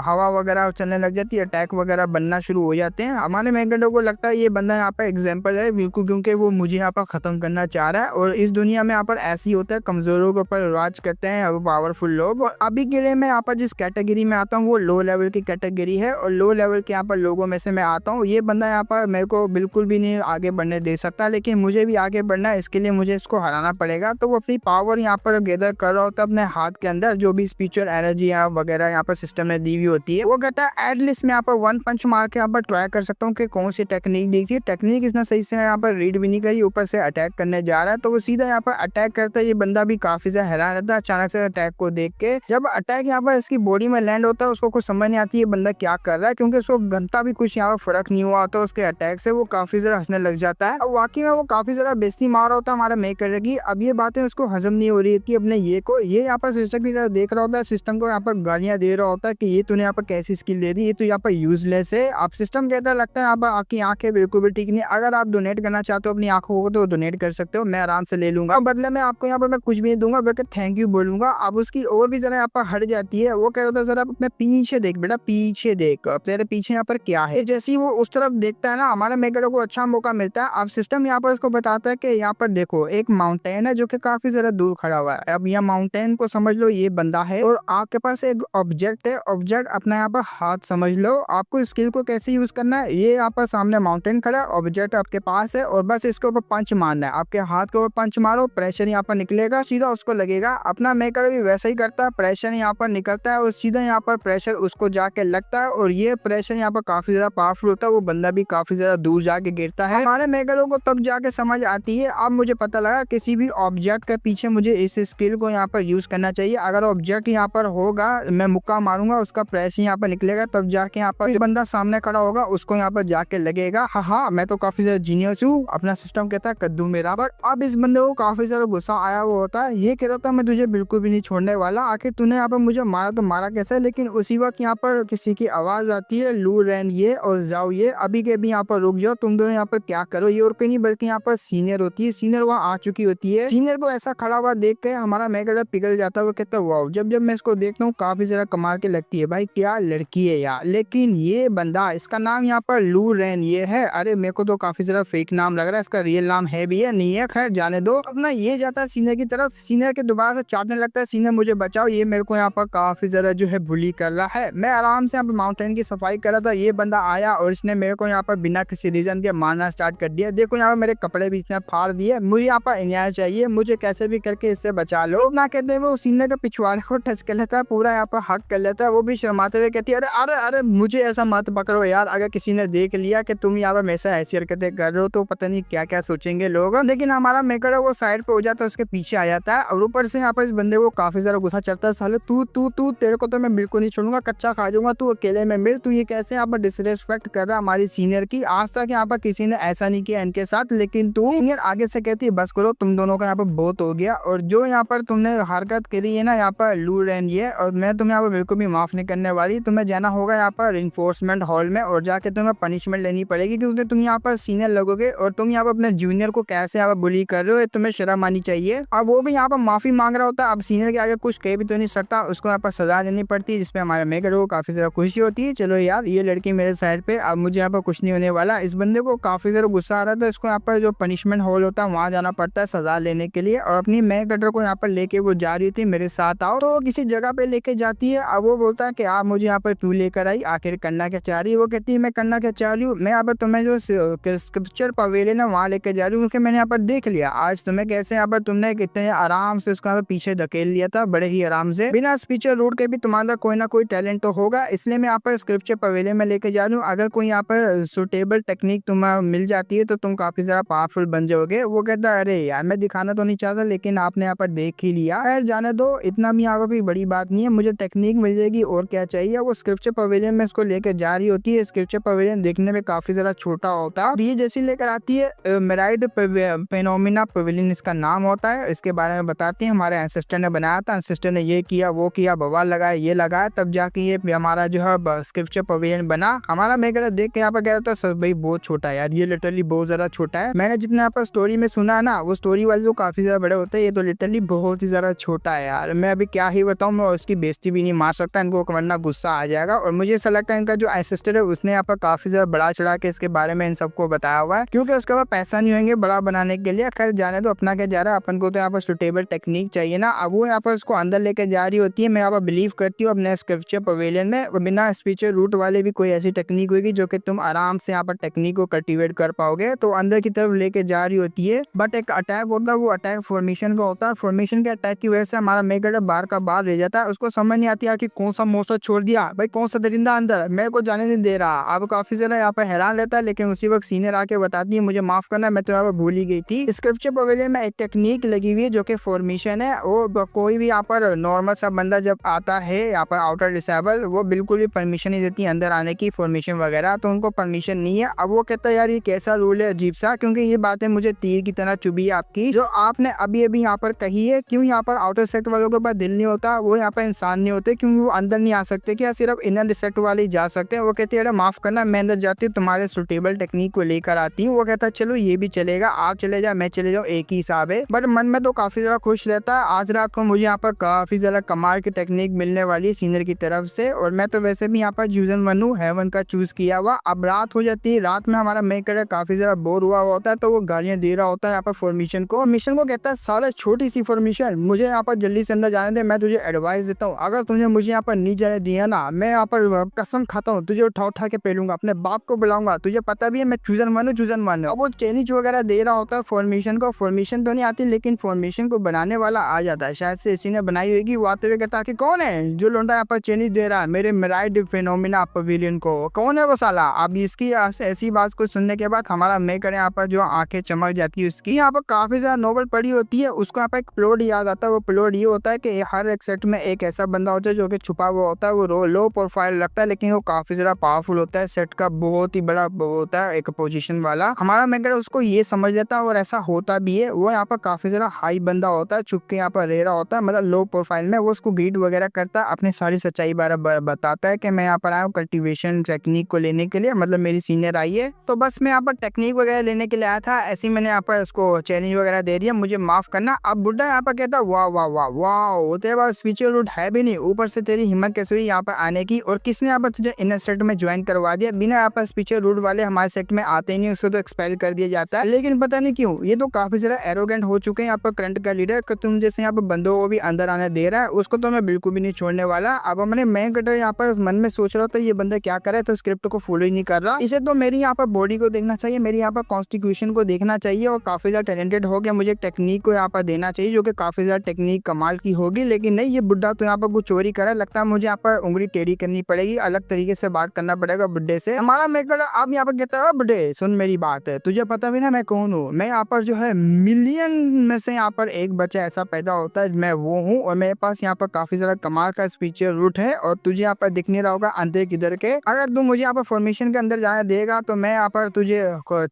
Speaker 1: हवा वगैरह चलने लग जाती है, अटैक वगैरह बनना शुरू हो जाते हैं। हमारे मैकेडो को लगता है ये बंदा यहाँ पर एग्जाम्पल है बिल्कुल, क्योंकि वो मुझे यहाँ पर खत्म करना चाह रहा है। और इस दुनिया में यहाँ पर ऐसी होता है, कमजोरों के ऊपर राज करते हैं पावरफुल लोग। और अभी के लिए मैं यहाँ पर जिस कैटेगरी में आता हूँ वो लो लेवल की कैटेगरी है, और लो लेवल के यहाँ पर लोगों में से मैं आता हूँ। ये बंदा यहाँ पर मेरे को बिल्कुल भी नहीं आगे बढ़ने दे सकता, लेकिन मुझे भी आगे बढ़ना है, इसके लिए मुझे इसको हराना पड़ेगा। तो वो अपनी पावर यहाँ पर गैदर कर रहा होता है अपने हाथ के अंदर, जो भी स्पिरिचुअल एनर्जी वगैरह यहाँ पर सिस्टम में दी हुई होती है। वो कहता है एटलीस्ट मैं यहाँ पर वन पंच मार के यहाँ पर ट्राई कर सकता हूँ कि कौन सी टेक्निक दी थी। टेक्निक इसने सही से यहाँ पर रीड भी नहीं करी, ऊपर से अटैक करने जा रहा है। तो वो सीधा यहाँ पर अटैक करता है। ये बंदा भी काफी ज्यादा हैरान रहता है अचानक से अटैक को देख के। जब अटैक यहाँ पर इसकी बॉडी में लैंड होता है उसको कुछ समझ नहीं आती है बंदा क्या कर रहा है, क्योंकि उसको घंटा भी कुछ यहाँ पर फर्क नहीं हुआ होता उसके अटैक से। वो काफी ज्यादा हंसने लग जाता है। और वाकई में वो काफी ज्यादा बेइज्जती मार रहा होता है हमारा मेकर की। अब ये बातें उसको हजम नहीं हो रही थी अपने ये को। ये यहाँ पर सिस्टम की तरह देख रहा होता है, सिस्टम को यहाँ पर गालियां दे रहा होता है कि ये तूने यहाँ पर कैसी स्किल दे दी, ये तो यहाँ पर यूजलेस है। अब सिस्टम कहता लगता है आप आपकी आंखें बिल्कुल भी ठीक नहीं। अगर आप डोनेट करना चाहते हो अपनी आंखों को तो डोनेट कर सकते हो, मैं आराम से ले लूंगा। बदले में आपको यहाँ पर मैं कुछ भी नहीं दूंगा, बल्कि थैंक यू बोलूंगा। अब उसकी और भी जरा यहाँ पर हट जाती है। वो कह रहा था जरा अपने पीछे देख बेटा, पीछे देख, अब तेरे पीछे यहाँ पर क्या है। जैसे ही वो उस तरफ देखता है ना, हमारे मेकर को अच्छा मौका मिलता है। अब सिस्टम यहाँ पर उसको बताता है कि यहाँ पर देखो एक माउंटेन है जो कि काफी ज्यादा दूर खड़ा हुआ है। अब यहाँ माउंटेन को समझ लो ये बंदा है, और आपके पास एक ऑब्जेक्ट है। ऑब्जेक्ट अपना यहाँ पर हाथ समझ लो। आपको स्किल को कैसे यूज करना है, ये यहाँ पर सामने माउंटेन खड़ा है, ऑब्जेक्ट आपके पास है, और बस इसके ऊपर पंच मारना है। आपके हाथ के ऊपर पंच मारो, प्रेशर यहाँ पर निकलेगा, सीधा उसको लगेगा। अपना मेकर भी वैसा ही करता है, प्रेशर यहाँ पर निकलता है और सीधा यहाँ पर प्रेशर उसको जाके लगता है, और ये प्रेशर यहाँ पर काफी ज्यादा पावरफुल होता है। वो बंदा भी काफी ज्यादा दूर जाके गिरता है। हमारे मेकरों को तब जाके समझ आती है। अब मुझे पता लगा किसी भी ऑब्जेक्ट के पीछे मुझे इस स्किल को यहाँ पर यूज करना चाहिए। अगर ऑब्जेक्ट यहाँ पर होगा, मैं मुक्का मारूंगा, उसका प्रेशर यहाँ पर निकलेगा, तब जाके यहाँ पर बंदा सामने खड़ा होगा, उसको यहाँ पर जाके लगेगा। हाँ, मैं तो काफी ज्यादा जीनियस हूँ। अपना सिस्टम कहता है कद्दू मेरा। बट अब इस बंदे को काफी ज्यादा गुस्सा आया हुआ होता है। ये कह रहा था मैं तुझे बिल्कुल भी नहीं छोड़ने वाला, आखिर तूने यहाँ पर मुझे मारा तो मारा कैसे। लेकिन उसी वक्त यहाँ पर किसी की आवाज आती है, लू रैन ये और जाओ ये, अभी के अभी यहाँ पर रुक जाओ, तुम दोनों यहाँ पर क्या करो। ये और कहीं नहीं बल्कि यहाँ पर सीनियर होती है। सीनियर वहाँ आ चुकी होती है। सीनियर को ऐसा खड़ा हुआ देख के हमारा मेकर पिघल जाता है। वो कहता है वाओ, जब जब मैं इसको देखता हूँ काफी ज्यादा कमाल की लगती है। भाई क्या लड़की है यार। लेकिन ये बंदा, इसका नाम यहाँ पर लू रैन ये है। अरे मेरे को तो काफी ज्यादा फेक नाम लग रहा है, इसका रियल नाम है भी है नहीं है, खैर जाने दो। अपना ये जाता है सीनियर की तरफ, सीनियर के दोबारा से चाटने लगता है, सीनियर मुझे बचाओ, ये मेरे को यहाँ पर काफी ज्यादा जो है बुली कर रहा है। मैं आराम से यहाँ पर माउंटेन की सफाई कर रहा था, ये बंदा आया और इसने मेरे को यहाँ पर बिना किसी रीजन के मारना स्टार्ट कर दिया। देखो यहाँ पर मेरे कपड़े भी इसने फाड़ दिए। मुझे यहाँ पर न्याय चाहिए, मुझे कैसे भी करके इससे बचा लो। ना कहते हैं वो सीनियर के पिछवाड़े को टच कर लेता है, पूरा यहाँ पर हक कर लेता है। वो भी शर्माते हुए कहती है अरे अरे अरे मुझे ऐसा मत पकड़ो यार, अगर किसी ने देख लिया कि तुम यहाँ पर हमेशा ऐसी हरकतें कर रहे हो तो पता नहीं क्या क्या सोचेंगे लोग। लेकिन हमारा मेकर है वो साइड पे हो जाता है, उसके पीछे आ जाता है। और ऊपर से यहाँ पर इस बंदे को काफी ज्यादा गुस्सा चलता है, साले तू तू तू तेरे को तो मैं बिल्कुल नहीं छोड़ूंगा, कच्चा खा जाऊंगा, तू अकेले में मिल, तू ये कैसे यहाँ पर डिसरिस्पेक्ट कर रहा है हमारी सीनियर की। आज तक यहाँ पर किसी ने ऐसा नहीं किया इनके साथ, लेकिन तू। सीनियर आगे से कहती है बस करो, तुम दोनों का यहाँ पर बहुत हो गया, और जो यहाँ पर तुमने हरकत करी है ना यहाँ पर लू रैन ये, और मैं तुम्हें यहाँ पर बिल्कुल भी माफ नहीं करने वाली। तुम्हें जाना होगा यहाँ पर इन्फोर्समेंट हॉल में और जाके तुम्हें पनिशमेंट लेनी पड़ेगी, क्योंकि तुम यहाँ पर सीनियर लगोगे और तुम यहाँ पर अपने जूनियर को कैसे यहाँ पर बुली कर रहे हो, तुम्हें शर्म आनी चाहिए। अब वो भी यहाँ पर माफी मांग रहा होता है। अब सीनियर के आगे कुछ कह भी तो नहीं सकता, उसको यहाँ पर सजा देनी पड़ती है, जिसपे हमारे मेकर को काफी ज्यादा खुशी होती है। चलो यार ये लड़की मेरे साइड पे, अब मुझे यहाँ पर कुछ नहीं होने वाला। इस बंदे को काफी ज्यादा गुस्सा आ रहा था, इसको यहाँ पर जो पनिशमेंट हॉल होता है वहाँ जाना पड़ता है सजा लेने के लिए, और अपनी मेकर को यहाँ पर लेके वो जा रही थी मेरे साथ आओ, तो किसी जगह पे लेके जाती है। अब वो बोलता है कि आप मुझे यहाँ पर क्यों लेकर आई, आखिर करना क्या चाह रही है। वो कहती है मैं करना क्या चाह रही हूँ, मैं यहाँ पर तुम्हें जो स्क्रिप्चर पवेलियन है वहाँ लेके जा रही हूँ, क्योंकि मैंने यहाँ पर देख लिया आज तुम्हें कैसे यहाँ पर तुमने कितने आराम से उसको पीछे धकेल लिया था, बड़े ही आराम से, बिना स्पीचर रूट के भी तुम्हारा कोई ना कोई टैलेंट तो होगा, इसलिए मैं यहाँ पर स्क्रिप्चर पवेलियन में लेके जा रही हूँ। अगर कोई यहाँ पर सुटेबल टेक्निक तुम्हें मिल जाती है तो तुम काफी ज्यादा पावरफुल बन जाओगे। वो कहता है अरे यार मैं दिखाना तो नहीं चाहता, लेकिन आपने यहाँ पर देख ही लिया, खैर जाने दो, इतना भी यहाँ पर कोई बड़ी बात नहीं है, मुझे टेक्निक मिल जाएगी और क्या चाहिए। वो स्क्रिप्चर पवेलियन में इसको लेकर जा रही होती है। स्क्रिप्चर पवेलियन देखने में काफी ज्यादा छोटा होता है। ये जैसी लेकर आती है मेराइड फेनोमिना पवेलियन इसका नाम होता है। इसके बारे में बताते हैं, हमारे एंसेस्टर ने बनाया था, एंसेस्टर ने ये किया वो किया, बवाल लगाया ये लगाया, तब जाके ये हमारा जो है स्क्रिप्चर पवेलियन बना। हमारा मेकर देख के यहाँ पर कह रहा था सर भाई बहुत छोटा है यार, ये लिटरली बहुत ज्यादा छोटा है। मैंने जितना यहाँ पर स्टोरी में सुना है ना, वो स्टोरी वाले तो काफी ज्यादा बड़े होते हैं, ये तो लिटरली बहुत ही ज्यादा छोटा है यार। मैं अभी क्या ही बताऊँ, मैं उसकी बेइज्जती भी नहीं मार सकता, इनको वरना गुस्सा आ जाएगा। और मुझे ऐसा लगता है इनका जो एंसेस्टर है उसने यहाँ पर काफी ज्यादा बड़ा चढ़ा के इसके बारे में इन सबको बताया हुआ है, क्योंकि उसके बाद पैसा नहीं होंगे बड़ा बनाने के लिए। खैर जाने तो, अपना क्या जा रहा है, अपन को तो यहाँ पर सुटेबल टेक्निक चाहिए ना। अब वो यहाँ पर उसको अंदर लेके जा रही होती है। मैं यहाँ पर बिलीव करती हूँ अपने स्क्रिप्चर पवेलियन में बिना स्पीचर रूट वाले भी कोई ऐसी टेक्निक होगी जो कि तुम आराम से यहाँ पर टेक्निक को कल्टीवेट कर पाओगे। तो अंदर की तरफ लेके जा रही होती है, बट एक अटैक होता है, वो अटैक फॉर्मेशन का होता है। फॉर्मेशन के अटैक की वजह से हमारा मेकर बाहर का बाहर रह जाता है। उसको समझ नहीं आती कि कौन सा मौसम छोड़ दिया भाई, कौन सा दरिंदा अंदर मेरे को जाने नहीं दे रहा। अब काफी ज्यादा यहाँ पर हैरान रहता है, लेकिन उसी वक्त सीनियर आके बताती है मुझे माफ करना, मैं तो यहाँ पर भूल ही गई थी। स्क्रिप्चर पवेलियन में एक टेक्निक लगी हुई है जो कि फॉर्मेशन है। वो कोई भी यहाँ पर नॉर्मल सा बंदा जब आता है यहाँ पर आउटर डिसेबल, वो बिल्कुल भी परमिशन नहीं देती अंदर आने की, फॉर्मेशन वगैरह, तो उनको परमिशन नहीं है। अब वो कहता है यार ये कैसा रूल है अजीब सा, क्योंकि ये बातें मुझे तीर की तरह चुभी है आपकी, जो आपने अभी अभी यहाँ पर कही है। क्यों यहाँ पर आउटर सेक्ट वालों के पास दिल नहीं होता, वो यहाँ पर इंसान नहीं होते, क्योंकि वो अंदर नहीं आ सकते, क्या सिर्फ इनर सेक्ट वाले ही जा सकते हैं। वो कहते हैं माफ करना, मैं अंदर जाती हूँ, तुम्हारे सुटेबल टेक्निक को लेकर आती हूँ। वो कहता है चलो ये भी चलेगा, आप चले जाओ मैं चले जाऊँ, एक ही हिसाब है। बट मन में तो काफी ज्यादा खुश रहता है। आज रात को मुझे यहाँ पर काफी ज्यादा कमाल की टेक्निक मिलने वाली है सीनियर की तरफ से, और मैं तो वैसे भी यहाँ पर चूजन वन हूँ, हेवन का चूज किया हुआ। अब रात हो जाती है, रात में हमारा मेकर काफी ज्यादा बोर हुआ होता है, तो वो गालियां दे रहा होता है यहाँ पर फॉर्मेशन को। मिशन को कहता है सारा छोटी सी फॉर्मेशन, मुझे यहाँ पर जल्दी से अंदर जाने दे, मैं तुझे एडवाइस देता हूँ, अगर तुझे मुझे यहाँ पर नहीं जाने दिया ना, मैं यहाँ पर कसम खाता हूँ तुझे उठा उठा के पेलूंगा, अपने बाप को बुलाऊंगा, तुझे पता भी है मैं चूजन वन हूँ, चूजन वन। अब वो चैलेंज वगैरह दे रहा होता है फॉर्मेशन को। फॉर्मेशन तो नहीं आती, लेकिन फॉर्मेशन को बनाने वाला आ जाता है, शायद से इसी ने बनाई होगी। वो आते हुए कहता है कि कौन है जो लोंडा यहाँ पर चैलेंज दे रहा है मेरे मेराइड फेनोमिना पवेलियन को, कौन है वो साला। अब इसकी ऐसी बात को सुनने के बाद हमारा मेकर यहाँ पर जो आंखें चमक जाती है उसकी, यहाँ पर काफी ज्यादा नोबल पड़ी होती है। उसको यहाँ पर एक प्लॉट याद आता है। वो प्लॉट ये होता है कि हर एक सेट में एक ऐसा बंदा होता है जो कि छुपा हुआ होता है, वो लो प्रोफाइल रखता है, लेकिन वो काफी ज्यादा पावरफुल होता है, सेट का बहुत ही बड़ा होता है एक पोजीशन वाला। हमारा मेकर उसको ये समझ लेता है और ऐसा होता भी है। वो यहाँ पर काफी ज्यादा हाई बंदा होता है, छुप के यहाँ पर रह रहा होता है, मतलब लो प्रोफाइल में। वो उसको ग्रीड वगैरह करता है, अपनी सारी सच्चाई बारे बताता है कि मैं यहाँ पर आया हूँ कल्टीवेशन टेक्निक को लेने के लिए, मतलब मेरी सीनियर आई है, तो बस मैं यहाँ पर टेक्निक वगैरह लेने के लिए आया था, ऐसे ही मैंने यहाँ पर उसको चैलेंज वगैरह दे दिया, मुझे माफ करना। अब बुड्ढा यहाँ पर कहता वाह वाह वाह वाह, तेरे पास स्पीचर रूट है भी नहीं, ऊपर से तेरी हिम्मत कैसे हुई यहाँ पर आने की, और किसने यहाँ पर तुझे इनर सेट में ज्वाइन करवा दिया। बिना यहाँ पर स्पीचर रूट वाले हमारे सेट में आते ही नहीं, उसको तो एक्सपेल कर दिया जाता है। लेकिन पता नहीं क्यों ये तो काफी ज्यादा एरोगेंट हो चुके हैं यहाँ पर करंट का लीडर, तुम जैसे यहाँ पर बंदों को भी अंदर आने दे रहा है, उसको तो मैं बिल्कुल भी नहीं छोड़ने वाला। अब मैंने मैं कटर यहाँ पर मन में सोच रहा था ये बंदा क्या करे, तो स्क्रिप्ट को फॉलो ही नहीं कर रहा। इसे तो मेरी यहाँ पर बॉडी को देखना चाहिए, मेरी यहाँ पर कॉन्स्टिट्यूशन को देखना चाहिए, और काफी ज्यादा टैलेंटेड हो गया, मुझे टेक्निक को यहाँ पर देना चाहिए जो कि काफी ज्यादा टेक्निक कमाल की होगी। लेकिन नहीं, ये बुड्ढा तो यहाँ पर कुछ चोरी करे, लगता है मुझे यहाँ पर उंगली टेढ़ी करनी पड़ेगी, अलग तरीके से बात करना पड़ेगा बुड्ढे से। हमारा मेकर अब यहाँ पर कहता है बुड्ढे सुन मेरी बात है, तुझे पता भी ना मैं कौन हूँ, मैं यहाँ पर जो है मिलियन में से यहाँ पर एक बच्चा ऐसा पैदा होता है, मैं वो हूँ, और मेरे पास यहाँ पर काफी ज्यादा कमाल का स्पीचर रूट है, और तुझे यहाँ पर दिख नहीं रहा होगा अंधे किधर के। अगर तू मुझे यहाँ पर फॉर्मेशन के अंदर जाने देगा तो मैं यहाँ पर तुझे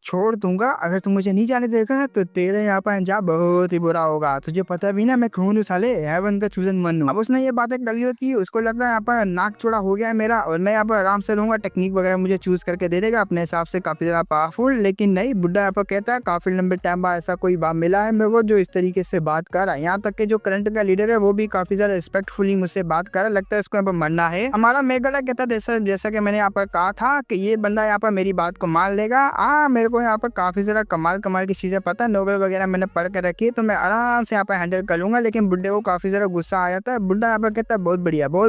Speaker 1: छोड़ दूंगा, अगर तू मुझे नहीं जाने देगा तो तेरे यहाँ पर अंजाम बहुत ही बुरा होगा, तुझे पता भी ना मैं कौन हूँ साले, हेवन का चूजन वन हूँ। अब उसने ये बातें कर ली होती है, उसको लग रहा है यहाँ पर नाक चौड़ा हो गया है मेरा, और मैं यहाँ पर आराम से रहूंगा, टेक्निक वगैरह मुझे चूज करके दे देगा अपने हिसाब से, काफी ज्यादा पावरफुल। लेकिन नहीं, बुड्ढा यहाँ पर कहता है काफी लंबे टाइम बाद ऐसा कोई बात मिला है मेरे को जो इस तरीके से बात कर रहा है। यहाँ तक कि जो करंट का लीडर है वो भी काफी ज्यादा रिस्पेक्टफुली मुझसे बात कर रहा है, लगता है इसको यहाँ पर मरना है। हमारा मेघड़ा कहता है जैसा कि मैंने यहाँ पर कहा था कि ये बंदा यहाँ पर मेरी बात को मान लेगा। मेरे को यहाँ पर काफी ज्यादा कमाल की चीजें पता है, नोवेल वगैरह मैंने पढ़ कर रखी है, तो मैं आराम से यहाँ पर हैंडल कर लूंगा। लेकिन बुड्ढे को काफी ज्यादा गुस्सा आ जाता है। बुड्ढा यहाँ पर कहता है बहुत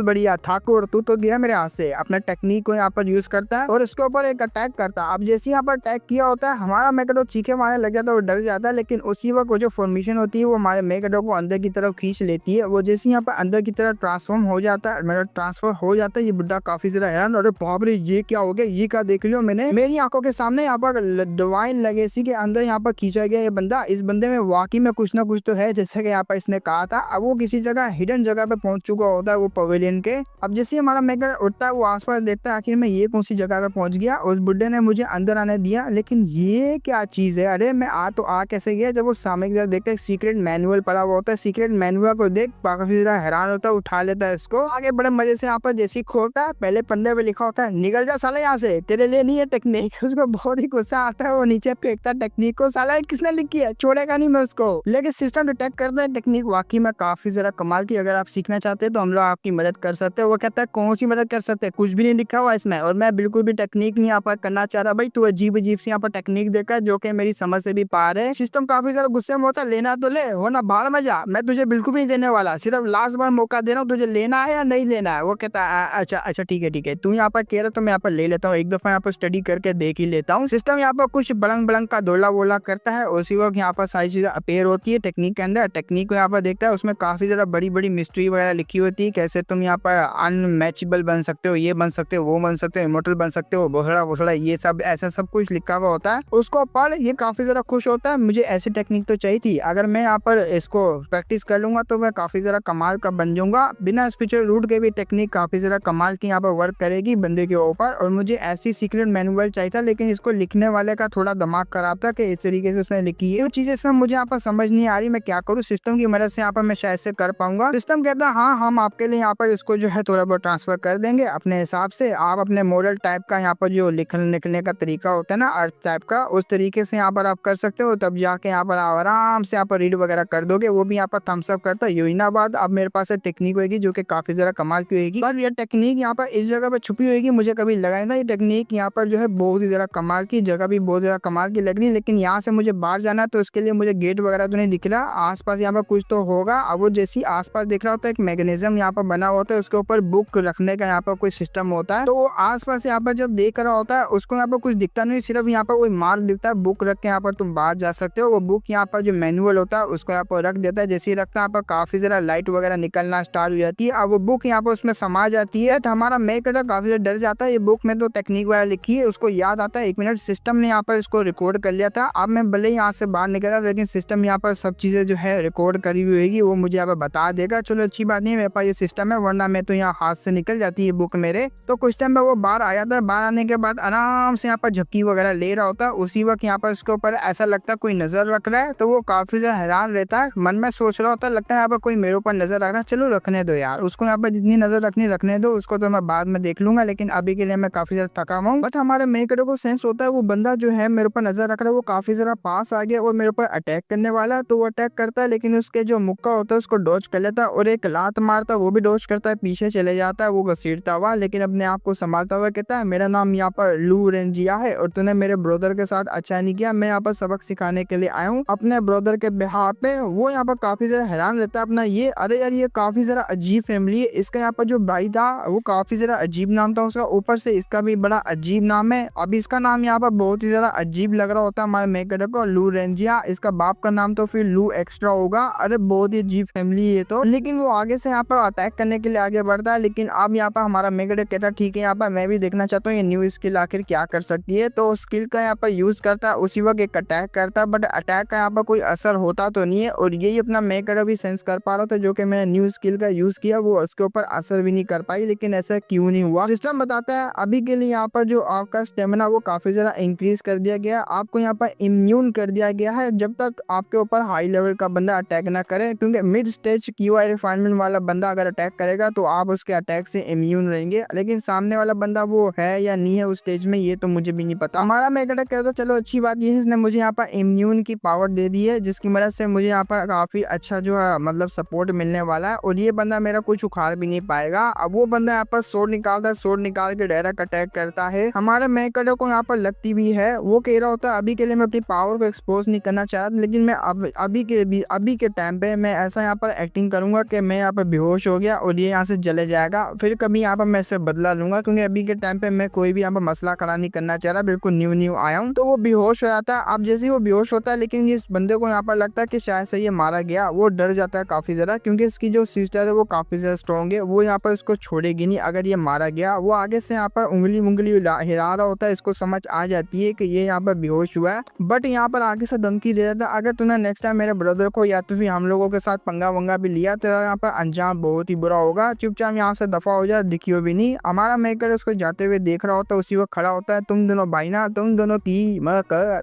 Speaker 1: बढ़िया ठाकुर, तू तो गया मेरे हाथ से। अपना टेक्निक को यहाँ पर यूज करता है और इसके ऊपर एक अटैक करता है। अब जैसे यहाँ पर अटैक किया होता है, हमारा मेगाडो चीखे मारने लग जाता है, वो डर जाता है। लेकिन उसी वक्त वो जो फॉर्मेशन होती है वो हमारे मेगाडो को अंदर की तरफ खींच लेती है। वो जैसे यहाँ पर अंदर की तरफ ट्रांसफॉर्म हो जाता है, मतलब ट्रांसफर हो जाता है, ये बुड्ढा काफी ज्यादा हैरान, अरे बाप रे ये क्या हो गया, ये क्या देख लियो मैंने, मेरी आंखों के सामने यहाँ पर डिवाइन लेगेसी के अंदर यहाँ पर खींचा गया ये बंदा। इस बंदे में वाकई में कुछ ना कुछ तो है, जैसे कि यहाँ पर इसने कहा था। अब वो किसी जगह हिडन जगह पे पहुंच चुका होता है वो पवेलियन के। अब जैसे हमारा मेगा उठता है, वो आसपास देखता है आखिर में ये कौन सी जगह पे पहुंच गया। उस बुड्ढे ने मुझे अंदर आने दिया, लेकिन ये क्या चीज है, अरे मैं आ कैसे गया। जब वो सामने की तरफ देखता है सीक्रेट मैनुअल पड़ा हुआ होता है, सीक्रेट मैनुअल को देख काफी ज्यादा हैरान होता है, उठा लेता है इसको। आगे बड़े मजे से यहाँ पर जैसे खोलता है, पहले पन्ने पे लिखा होता है निकल जा साले यहाँ से, तेरे लिए नहीं है टेक्निक। उसको बहुत ही गुस्सा आता है, वो नीचे फेंकता है टेक्निक को, साला किसने लिखी है, छोड़ेगा नहीं मैं उसको। लेकिन सिस्टम डिटेक्ट करता है टेक्निक वाकई में काफी ज्यादा कमाल की, अगर आप सीखना चाहते हैं तो हम लोग आपकी मदद कर सकते हैं। वो कहता है कौन सी मदद कर सकते हैं, कुछ भी नहीं लिखा हुआ इसमें, और मैं बिल्कुल भी टेक्निक नहीं यहाँ पर करना चाह रहा भाई, तू अजीब अजीब सी यहाँ पर टेक्निक देकर जो कि मेरी समझ से भी पार है। सिस्टम काफी ज्यादा गुस्से में होता है, लेना तो ले वरना बाहर में जा, मैं तुझे बिल्कुल भी नहीं देने वाला, सिर्फ लास्ट बार मौका दे रहा हूँ, तुझे लेना है या नहीं लेना है। वो कहता है अच्छा ठीक है, तू यहाँ पर कह रहा तो मैं यहाँ पर ले लेता हूँ, एक दफा यहाँ पर स्टडी करके देख ही लेता हूँ। सिस्टम यहाँ पर कुछ बलंग का दोला वोला करता है, उसी वक्त यहाँ पर सारी चीजें अपेयर होती है टेक्निक के अंदर। टेक्निक को यहाँ पर देखता है, उसमें काफी ज्यादा बड़ी मिस्ट्री वगैरह लिखी होती है, कैसे तुम यहाँ पर अनमैचेबल बन सकते हो, ये बन सकते हो, वो बन सकते हो, इमोर्टल बन सकते हो, भोसड़ा ये सब ऐसा सब कुछ लिखा हुआ होता है। उसको पढ़ ये काफी ज्यादा खुश होता है, मुझे ऐसी टेक्निक तो चाहिए थी, अगर मैं यहाँ पर इसको प्रैक्टिस कर लूंगा तो मैं काफी ज्यादा कमाल का बन जाऊंगा। बिना स्पिरिचुअल रूट के भी टेक्निक काफी ज्यादा कमाल की यहाँ पर वर्क करेगी बंदे के ऊपर। और मुझे ऐसी सीक्रेट मैनुअल चाहिए था, लेकिन इसको लिखने वाले का थोड़ा दिमाग खराब था कि इस तरीके से उसने लिखी है। वो चीजें इसमें मुझे यहाँ पर समझ नहीं आ रही, मैं क्या करूँ। सिस्टम की मदद से यहाँ पर मैं शायद से कर पाऊंगा। सिस्टम कहता है हाँ हम आपके लिए यहाँ पर इसको जो है थोड़ा बहुत ट्रांसफर कर देंगे अपने हिसाब से। आप अपने मॉडल टाइप का यहाँ पर जो लिखने का तरीका होता है ना, अर्थ टाइप का, उस तरीके से यहाँ पर आप कर सकते हो, तब जाके यहाँ पर आराम से यहाँ पर रीड वगैरह कर दोगे। वो भी यहाँ पर थम्स अप करता है। यूना बाद अब मेरे पास टेक्निक होगी जो कि काफी ज्यादा कमाल की होगी, पर ये टेक्निक यहाँ पर इस जगह पर छुपी होगी, मुझे कभी लगा नहीं था। ये टेक्निक यहाँ पर जो है बहुत ही ज्यादा कमाल की, जगह भी बहुत ज्यादा कमाल की लग रही है। लेकिन यहाँ से मुझे बाहर जाना है, तो उसके लिए मुझे गेट वगैरह तो नहीं दिख रहा, आसपास यहाँ पर कुछ तो होगा। अब वो जैसी आसपास दिख रहा होता है, एक मैकेनिज्म यहाँ पर बना होता है, उसके ऊपर बुक रखने का यहाँ पर कोई सिस्टम होता है। तो वो आसपास यहाँ पर जब देख रहा होता है, उसको यहाँ पर कुछ दिखता नहीं, सिर्फ यहाँ पर कोई मार्क दिखता है, बुक रख के यहाँ पर तुम बाहर जा सकते हो। वो बुक यहाँ पर जो मैनुअल होता है उसको यहाँ पर रख देता है, जैसे ही रखता है यहाँ पर काफी ज्यादा लाइट वगैरह निकलना स्टार्ट हो जाती है। अब वो बुक यहाँ पर उसमें समा जाती है, तो हमारा मेकर काफी ज्यादा डर जाता है, ये बुक में तो टेक्निक वगैरह लिखी है। उसको याद आता है 1 मिनट सिस्टम ने यहाँ पर इसको रिकॉर्ड कर लिया था। अब मैं भले ही यहाँ से बाहर निकला, लेकिन सिस्टम यहाँ पर सब चीजें जो है रिकॉर्ड करी हुई होगी, वो मुझे यहाँ पर बता देगा। चलो अच्छी बात नहीं, मेरे पास ये सिस्टम है, वरना मैं तो यहाँ हाथ से निकल जाती है बुक मेरे। तो कुछ टाइम में वो बाहर आ जाता है, बाहर आने के बाद आराम से यहाँ पर झपकी वगैरह ले रहा होता है। उसी वक्त यहाँ पर उसके ऊपर ऐसा लगता है कोई नजर रख रहा है, तो वो काफी ज्यादा हैरान रहता है, मन में सोच रहा होता है लगता है यहाँ पर कोई मेरे ऊपर नजर रख रहा है, चलो रखने दो यार, उसको यहाँ पर जितनी नजर रखनी रखने दो, उसको तो मैं बाद में देख लूंगा, लेकिन अभी के लिए मैं काफी ज्यादा थका हुआ हूँ। बट हमारे मेकरो को सेंस होता है वो बंदा जो है मेरे ऊपर नजर रख रहा है वो काफी ज्यादा पास आ गया और मेरे ऊपर अटैक करने वाला है। तो वो अटैक करता है, लेकिन उसके जो मुक्का होता है उसको डॉज कर लेता है, और एक लात मारता है, वो भी डॉज करता है, पीछे चले जाता है वो घसीटता हुआ, लेकिन अपने आप को संभालता हुआ कहता है मेरा नाम यहाँ पर लू रेंजिया है, और तूने मेरे ब्रदर के साथ अच्छा नहीं किया, मैं यहाँ पर सबक सिखाने के लिए आया हूँ अपने ब्रदर के बिहार पे। वो यहाँ पर काफी ज्यादा हैरान रहता है अपना ये, अरे यार ये काफी ज्यादा अजीब फैमिली है। इसका यहाँ पर जो भाई था वो काफी ज्यादा अजीब नाम था उसका, ऊपर से इसका भी बड़ा अजीब नाम है। अब इसका नाम यहाँ पर बहुत ही ज्यादा अजीब लग रहा होता है हमारे मेकर को, लू रेंजिया। इसका बाप का नाम तो फिर लू एक्स्ट्रा होगा। अरे बहुत ही अजीब फैमिली है तो। लेकिन वो आगे से यहाँ पर अटैक करने के लिए आगे बढ़ता है, लेकिन अब यहाँ पर हमारा मेकर कहता है ठीक है, यहाँ पर मैं भी देखना चाहता हूँ ये न्यू स्किल आखिर क्या कर सकती है। तो स्किल का यहाँ पर यूज करता है, उसी वक्त एक अटैक करता है, बट अटैक का यहाँ पर कोई असर होता तो नहीं है, और यही अपना मेकर अभी सेंस कर पा रहा था जो कि मैंने न्यू स्किल का यूज किया, वो उसके ऊपर असर भी नहीं कर पाई। लेकिन ऐसा क्यों नहीं हुआ, सिस्टम बताता है अभी के लिए यहाँ पर जो आपका स्टेमिना वो काफी ज्यादा इंक्रीज कर दिया गया, आपको यहाँ पर इम्यून कर दिया गया है जब तक आपके ऊपर हाई लेवल का बंदा अटैक ना करे, क्योंकि मिड स्टेज क्यूआई रिफाइनमेंट वाला बंदा अगर अटैक करेगा तो आप उसके अटैक से इम्यून रहेंगे, लेकिन सामने वाला बंदा वो है या नहीं है उस स्टेज में ये तो मुझे भी नहीं पता। हमारा मेकर कहता चलो अच्छी बात ये है इसने मुझे यहाँ पर इम्यून की पावर दे दी है, जिसकी मदद से मुझे यहाँ पर काफी अच्छा जो है मतलब सपोर्ट मिलने वाला है, और ये बंदा मेरा कुछ उखाड़ भी नहीं पाएगा। अब वो बंदा यहाँ पर सोर्ड निकालता है, सोर्ड निकाल के डायरेक्ट अटैक करता है। हमारे मेकर को यहाँ पर लगती भी है, वो कह रहा होता है अभी के लिए मैं अपनी पावर को एक्सपोज नहीं करना चाहता, लेकिन मैं अभी के टाइम पे मैं ऐसा यहाँ पर एक्टिंग करूंगा कि मैं यहाँ पर बेहोश हो गया और ये यहाँ से चले जाएगा, फिर कभी यहाँ पर मैं इससे बदला लूंगा, क्योंकि अभी के टाइम पे मैं कोई भी यहाँ पर मसला खड़ा नहीं करना चाह रहा, बिल्कुल न्यू आया हूँ। तो वो बेहोश हो जाता है। अब जैसे ही वो बेहोश होता है, लेकिन इस बंदे को यहाँ पर लगता है कि शायद से ये मारा गया, वो डर जाता है काफी ज्यादा, क्योंकि इसकी जो सिस्टर है वो काफी ज्यादा स्ट्रॉन्ग है, वो यहाँ पर इसको छोड़ेगी नहीं अगर ये मारा गया। वो आगे से यहाँ पर उंगली हिला रहा होता है, इसको समझ आ जाती है कि ये यहाँ पर बेहोश हुआ है, बट यहाँ पर आगे से धमकी दे रहा था, अगर तूने नेक्स्ट टाइम मेरे ब्रदर को या तो फिर हम लोगों के साथ पंगा वंगा भी लिया, तेरा यहाँ पर अंजाम बहुत ही बुरा होगा, चुपचाप यहाँ से दफा हो जाए, दिखियो भी नहीं। हमारा मेकर उसको जाते हुए देख रहा होता है, उसी वक्त खड़ा होता है, तुम दोनों भाई ना, तुम दोनों की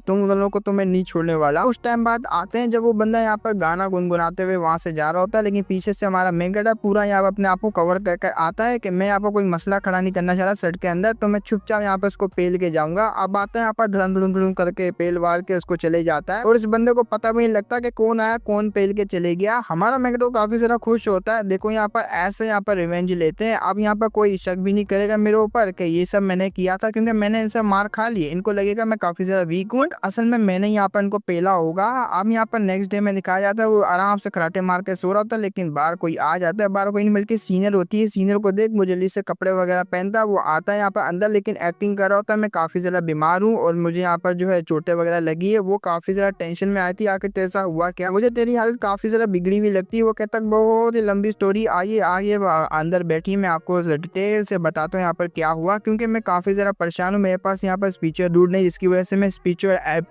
Speaker 1: तुम दोनों को तो मैं नहीं छोड़ने वाला। उस टाइम बाद आते हैं जब वो बंदा यहाँ पर गाना गुनगुनाते हुए वहां से जा रहा होता है, लेकिन पीछे से हमारा मेकर पूरा यहाँ अपने आप को कवर करके आता है कि मैं यहाँ पर कोई मसला खड़ा नहीं करना चाह रहा सेट के अंदर, तो मैं चुपचाप यहाँ पर उसको पेल के जाऊंगा। अब आता है यहाँ पर धड़म करके पेल वाल के उसको चले जाता है, और इस बंदे को पता भी नहीं लगता कि कौन आया कौन पेल के चले गया। हमारा मेकर काफी ज्यादा खुश होता है। देखो यहाँ पर ऐसे यहाँ पर रिवेंज लेते हैं। अब यहाँ पर कोई शक भी नहीं करेगा मेरे ऊपर कि ये सब मैंने किया था, क्योंकि मैंने इनसे मार खा ली। इनको लगेगा मैं काफी ज्यादा वीक हूँ, असल में मैंने यहाँ पर इनको पेला होगा। अब यहाँ पर नेक्स्ट डे में दिखाया जाता है वो आराम से कराटे मार के सो रहा था, लेकिन बाहर कोई आ जाता है, बाहर कोई नहीं बल्कि सीनियर होती है। सीनियर को देख वो जल्दी से कपड़े वगैरह पहनता है, वो आता है यहाँ पर अंदर, लेकिन एक्टिंग कर रहा होता है मैं काफी ज्यादा बीमार हूँ और मुझे यहाँ पर जो है चोटें वगैरह लगी है। वो काफी ज्यादा टेंशन में आई थी, आखिर ऐसा हुआ क्या, मुझे तेरी हालत काफी ज्यादा बिगड़ी हुई लगती है। वो कहता है बहुत ही लंबी स्टोरी, आइए आइए अंदर बैठी, मैं आपको डिटेल से बताता हूँ यहाँ पर क्या हुआ, क्योंकि मैं काफी ज्यादा परेशान हूँ। मेरे पास यहाँ पर स्पिरिचुअल रूट नहीं, जिसकी वजह से मैं